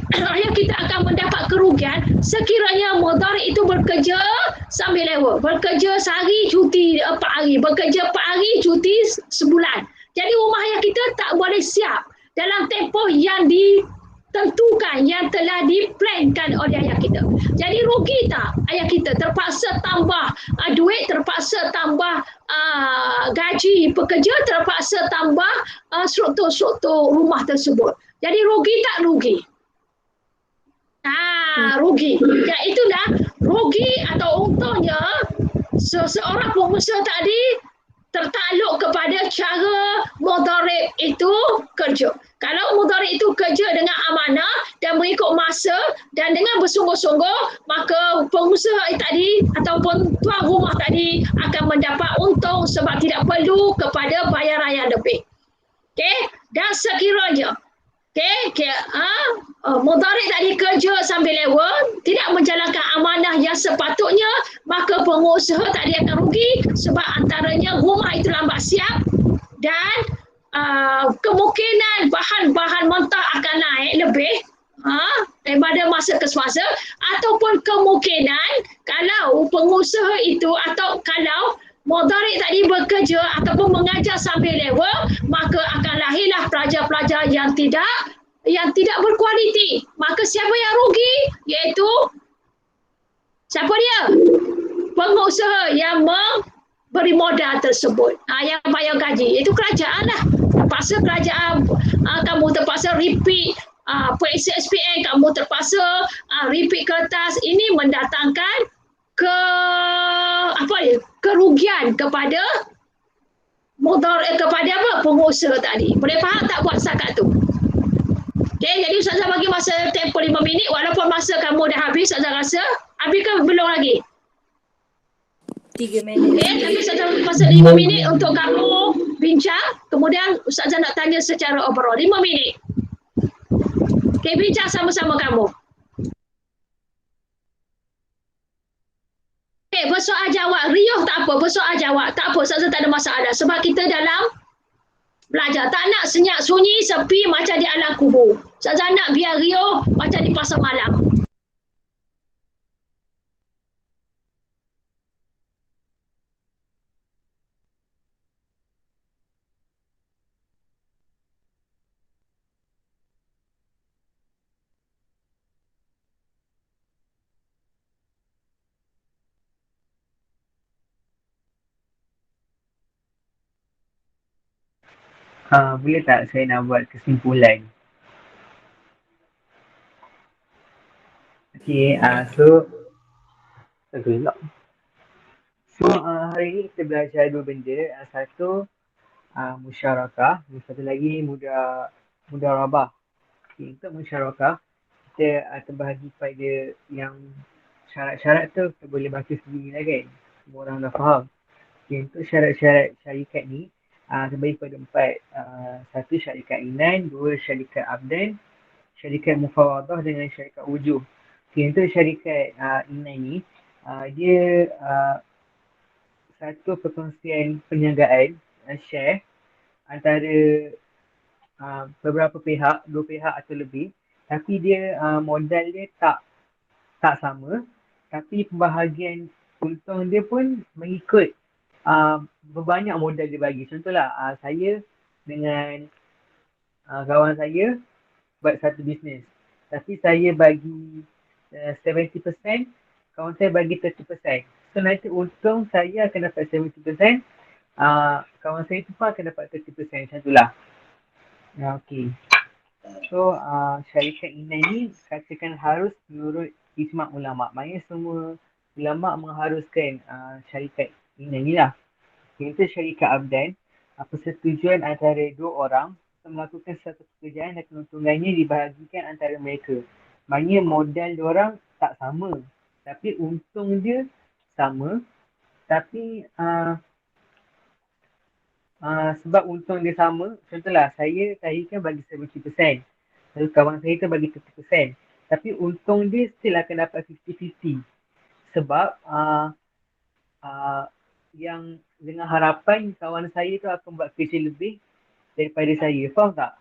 akan mendapat kerugian sekiranya mudharib itu bekerja sambil lewat. Bekerja sehari, cuti 4 hari. Bekerja 4 hari, cuti sebulan. Jadi rumah ayah kita tak boleh siap dalam tempoh yang ditentukan, yang telah diplankan oleh ayah kita. Jadi rugi tak ayah kita? Terpaksa tambah duit, terpaksa tambah gaji pekerja, terpaksa tambah struktur-struktur rumah tersebut. Jadi rugi tak rugi? Rugi. Ya, itulah rugi atau untungnya seseorang pengusaha tadi tertakluk kepada cara mudharib itu kerja. Kalau mudharib itu kerja dengan amanah dan mengikut masa dan dengan bersungguh-sungguh, maka pengusaha tadi ataupun tuan rumah tadi akan mendapat untung sebab tidak perlu kepada bayaran yang lebih. Okey? Dan sekiranya mudharib tadi kerja sambil lewat, tidak menjalankan amanah yang sepatutnya, maka pengusaha tadi akan rugi sebab antaranya rumah itu lambat siap dan kemungkinan bahan-bahan mentah akan naik lebih daripada masa ke semasa, ataupun kemungkinan kalau pengusaha itu atau kalau mudharib tadi bekerja ataupun mengajar sambil lewat, maka akan lahirlah pelajar-pelajar yang tidak berkualiti. Maka siapa yang rugi? Iaitu siapa dia? Pengusaha yang memberi modal tersebut, yang bayar gaji. Itu kerajaan lah. Terpaksa kerajaan, kamu terpaksa repeat periksa SPM, kamu terpaksa repeat kertas. Ini mendatangkan kerugian kepada kepada pengusaha tadi. Boleh faham tak buat zakat tu? Okey, jadi ustazah bagi masa tempoh 5 minit walaupun masa kamu dah habis, ustazah rasa habis ke belum lagi? 3 minit. Okey, tapi ustazah masa 5 minit untuk kamu bincang, kemudian ustazah nak tanya secara overall. 5 minit. Okey, bincang sama-sama kamu. Okay, bersoal jawab. Riuh tak apa, bersoal jawab. Tak apa, ustazah tak ada masalah. Sebab kita dalam belajar. Tak nak senyap sunyi, sepi macam di alam kubur. Ustazah nak biar riuh macam di pasar malam. Boleh tak saya nak buat kesimpulan? Okay, hari ni kita belajar 2 benda. Satu, musyarakah. Satu lagi, mudarabah. Okay, untuk musyarakah, kita terbahagi pada yang syarat-syarat tu kita boleh baca sendiri lah kan. Semua orang dah faham. Okay, untuk syarat-syarat syarikat ni, terbagi pada 4. Satu, syarikat inan. 2, syarikat abdan. Syarikat mufawadah dengan syarikat wujuh. Okay, untuk syarikat inan ni, dia satu perkongsian perniagaan, share antara beberapa pihak, dua pihak atau lebih, tapi dia modal dia tak sama, tapi pembahagian untung dia pun mengikut berbanyak modal dia bagi. Contohlah saya dengan kawan saya buat satu bisnes, tapi saya bagi 70%, kawan saya bagi 30%. So nanti untung saya akan dapat 70%, kawan saya tu pun akan dapat 30%, macam itulah. Okay. So syarikat Inan ni katakan harus menurut ijma' ulama'. Maknanya semua ulama' mengharuskan syarikat Inan ni lah. Iaitu syarikat Abdan, persetujuan antara dua orang untuk melakukan satu pekerjaan dan keuntungannya dibahagikan antara mereka. Maknanya modal diorang tak sama, tapi untung dia sama. Tapi sebab untung dia sama, contohlah saya kan bagi 70%, lalu kawan saya tu bagi 30%, tapi untung dia still akan dapat 50-50. Sebab yang dengan harapan kawan saya tu akan buat kerja lebih daripada saya. Faham tak?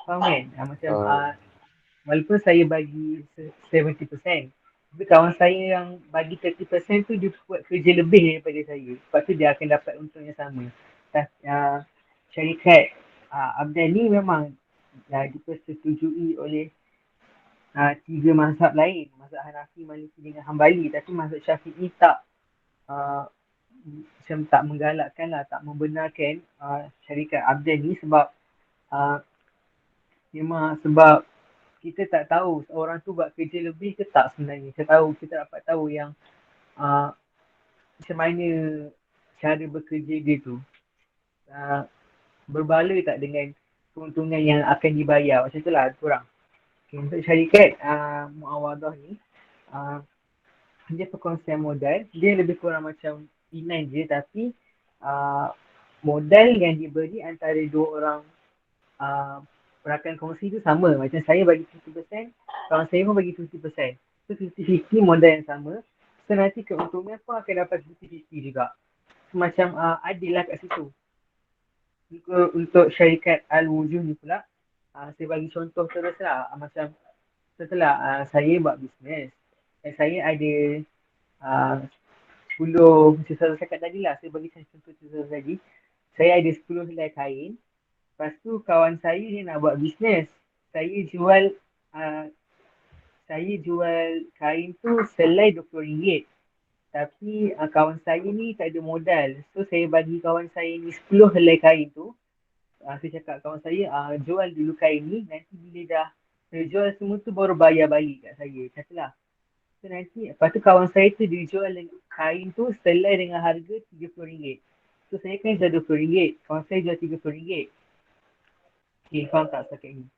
Faham kan? Macam walaupun saya bagi 70%, tapi kawan saya yang bagi 30% tu dia buat kerja lebih daripada saya. Lepas tu dia akan dapat untung yang sama. Syarikat Abdan ni memang dipersetujui oleh tiga mazhab lain. Mazhab Hanafi, Maliki dengan Hambali. Tapi mazhab Syafi'i tak macam tak menggalakkan lah, tak membenarkan syarikat Abdan ni sebab memang sebab kita tak tahu orang tu buat kerja lebih ke tak sebenarnya. Kita dapat tahu yang macam mana cara bekerja dia tu. Berbala tak dengan keuntungan yang akan dibayar. Macam itulah korang. Okay, untuk syarikat Muawadah ni, dia perkongsian modal. Dia lebih kurang macam Inan je, tapi modal yang diberi antara dua orang perakan kongsi tu sama. Macam saya bagi 50%, kawan saya pun bagi 50%. So 50-50 modal yang sama. So nanti keuntungan pun akan dapat 50-50 juga. So, macam adil lah kat situ. Untuk syarikat Al-Wujuh ni pula, saya bagi contoh terus lah. Macam setelah saya buat bisnes, dan saya ada 10, macam saya cakap tadi lah, saya bagi contoh tadi. Saya ada 10 helai kain. Lepas tu kawan saya dia nak buat bisnes. Saya jual kain tu selai RM20. Tapi kawan saya ni tak ada modal. So saya bagi kawan saya ni 10 helai kain tu. Saya cakap kawan saya jual dulu kain ni. Nanti bila dah terjual semua tu baru bayar balik kat saya. Katalah. So nanti lepas tu kawan saya tu dia jual kain tu selai dengan harga RM30. So saya kan jual RM20. Kawan saya jual RM30. Okay, faham tak setakat ni?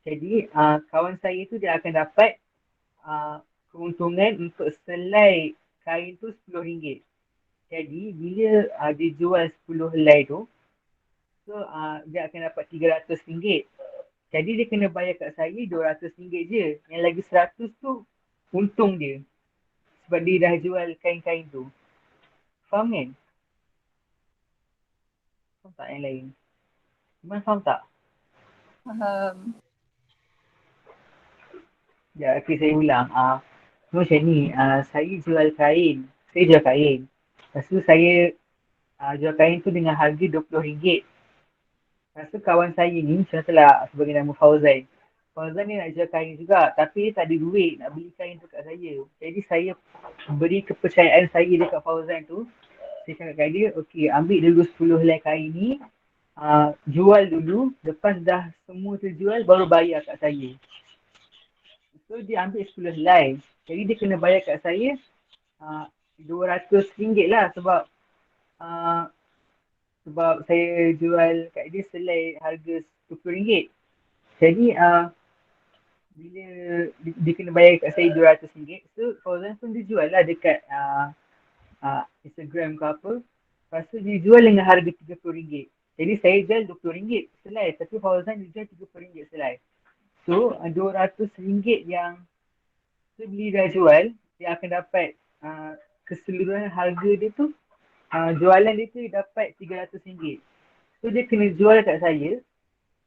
Jadi, kawan saya tu dia akan dapat keuntungan untuk selai kain tu RM10. Jadi, bila dia jual 10 helai tu, so dia akan dapat RM300. Jadi, dia kena bayar kat saya RM200 je. Yang lagi RM100 tu untung dia. Sebab dia dah jual kain-kain tu. Faham kan? Faham tak yang lain? Gimana faham tak? Faham. Ya, okay, saya ulang. Macam ni, saya jual kain. Lepas tu saya jual kain tu dengan harga RM20. Lepas tu kawan saya ni, contohlah sebagai nama Fauzan. Fauzan ni nak jual kain juga, tapi dia tak ada duit nak beli kain tu kat saya. Jadi saya beri kepercayaan saya dekat Fauzan tu. Saya cakap kat dia, okay, ambil dulu 10 helai kain ni. Jual dulu, lepas dah semua terjual baru bayar kat saya. So dia ambil 10 helai. Jadi dia kena bayar kat saya RM200 lah sebab saya jual kat dia selai harga RM20. Jadi bila dia kena bayar kat saya RM200, so Fauzan pun dia jual lah dekat Instagram ke apa. Lepas tu dia jual dengan harga RM30. Jadi saya jual RM20 selai, tapi Fauzan dia jual RM30 selai. So RM200 yang So beli dah jual, dia akan dapat keseluruhan harga dia tu, jualan dia tu dapat RM300. So dia kena jual kat saya,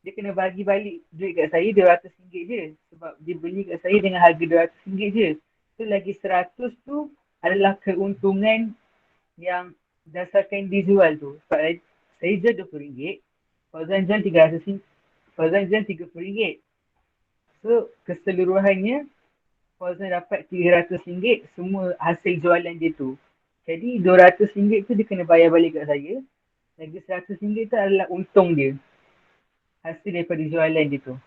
dia kena bagi balik duit kat saya RM200 je. Sebab dia beli kat saya dengan harga RM200 je. So lagi 100 tu adalah keuntungan yang dasarkan dia jual tu. Sebab saya jual RM20, Fauzan jual RM300, Fauzan jual RM30. So keseluruhannya Fauzan dapat RM300 semua hasil jualan dia tu. Jadi RM200 tu dia kena bayar balik kat saya. Lagi RM100 tu adalah untung dia. Hasil daripada jualan dia tu.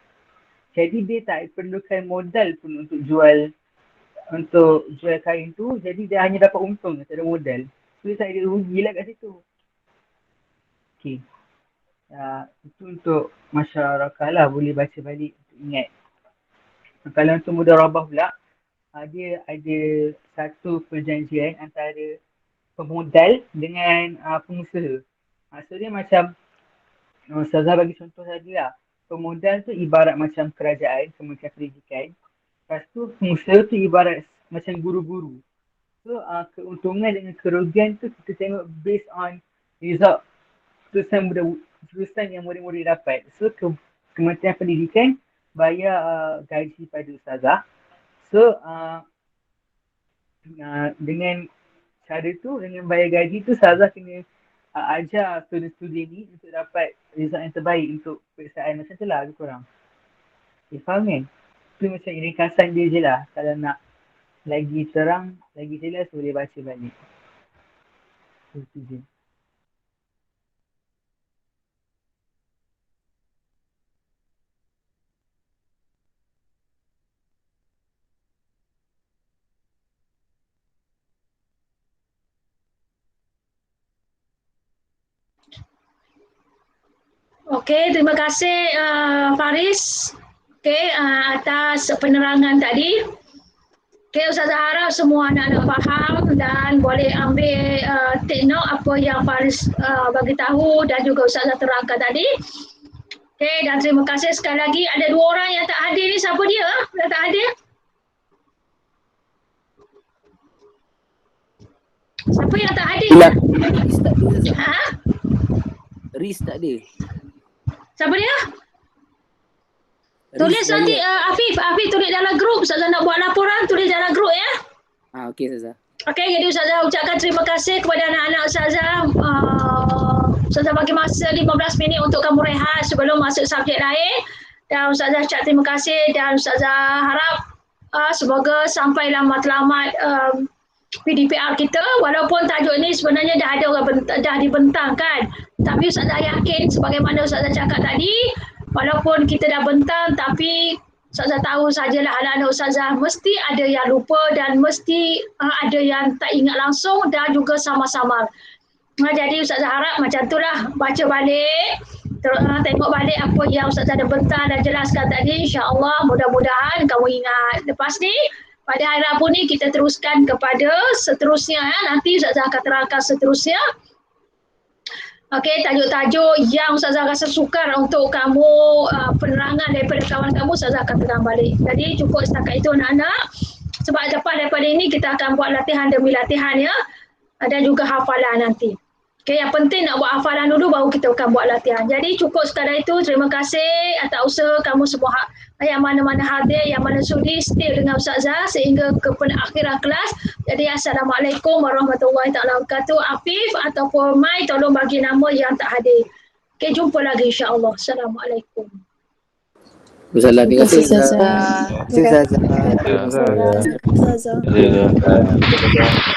Jadi dia tak perlukan modal pun untuk jual kain tu. Jadi dia hanya dapat untung, tak ada modal. So dia tak ada rugi lah kat situ. Okay. Itu untuk masyarakat lah, boleh baca balik untuk ingat. Kalau untuk mudharabah pula, dia ada satu perjanjian antara pemodal dengan pengusaha. So dia macam Ustazah bagi contoh tadi lah. Pemodal tu ibarat macam kerajaan, Kementerian Pendidikan. Lepas tu pengusaha tu ibarat macam guru-guru. So keuntungan dengan kerugian tu kita tengok based on result tulisan yang murid-murid dapat. So Kementerian Pendidikan bayar gaji pada Ustazah. So dengan cara tu, dengan bayar gaji tu, Ustazah kena ajar student-student ni untuk dapat result yang terbaik untuk periksaan. Macam tu lah lebih kurang. Faham kan? Itu macam ringkasan dia je lah. Kalau nak lagi terang, lagi jelas, boleh baca balik. Itu je. Okey, terima kasih Faris. Okey, atas penerangan tadi. Okey, Ustazah harap semua anak-anak faham dan boleh ambil take note apa yang Faris bagi tahu dan juga Ustazah terangkan tadi. Okey, dan terima kasih sekali lagi. Ada 2 orang yang tak hadir ni, siapa dia? Yang tak hadir? Siapa yang tak hadir? Riz tak ada, Ustazah. Ha? Riz tak ada. Siapa dia? Tulis nanti Afif tulis dalam grup. Ustazah nak buat laporan, tulis dalam grup ya. Okey Ustazah. Okey, jadi Ustazah ucapkan terima kasih kepada anak-anak Ustazah. Ustazah bagi masa 15 minit untuk kamu rehat sebelum masuk subjek lain. Dan Ustazah ucap terima kasih dan Ustazah harap semoga sampailah matlamat PDPR kita. Walaupun tajuk ni sebenarnya dah ada orang dah dibentangkan. Tapi Ustazah yakin sebagaimana Ustazah cakap tadi, walaupun kita dah bentang tapi Ustazah tahu sajalah anak-anak Ustazah mesti ada yang lupa dan mesti ada yang tak ingat langsung dan juga sama-sama. Jadi Ustazah harap macam itulah, baca balik, tengok balik apa yang Ustazah dah bentang dan jelaskan tadi. InsyaAllah mudah-mudahan kamu ingat. Lepas ni pada hari Rabu ni kita teruskan kepada seterusnya ya. Nanti Ustazah akan terangkan seterusnya. Okey, tajuk-tajuk yang Ustazah rasa sukar untuk kamu penerangan daripada kawan kamu, Ustazah akan terang balik. Jadi cukup setakat itu anak-anak. Sebab lepas daripada ini kita akan buat latihan demi latihan ya. Dan juga hafalan nanti. Okey, yang penting nak buat hafalan dulu baru kita akan buat latihan. Jadi cukup sekadar itu. Terima kasih atas usaha kamu semua yang mana-mana hadir, yang mana sudi stay dengan Ustazah sehingga ke penakhiran kelas. Jadi Assalamualaikum warahmatullahi wabarakatuh. Afif ataupun Mai tolong bagi nama yang tak hadir. Okey, jumpa lagi insya-Allah. Assalamualaikum. Ustazah, terima kasih Ustazah. Ustazah. Ustazah. Ustazah.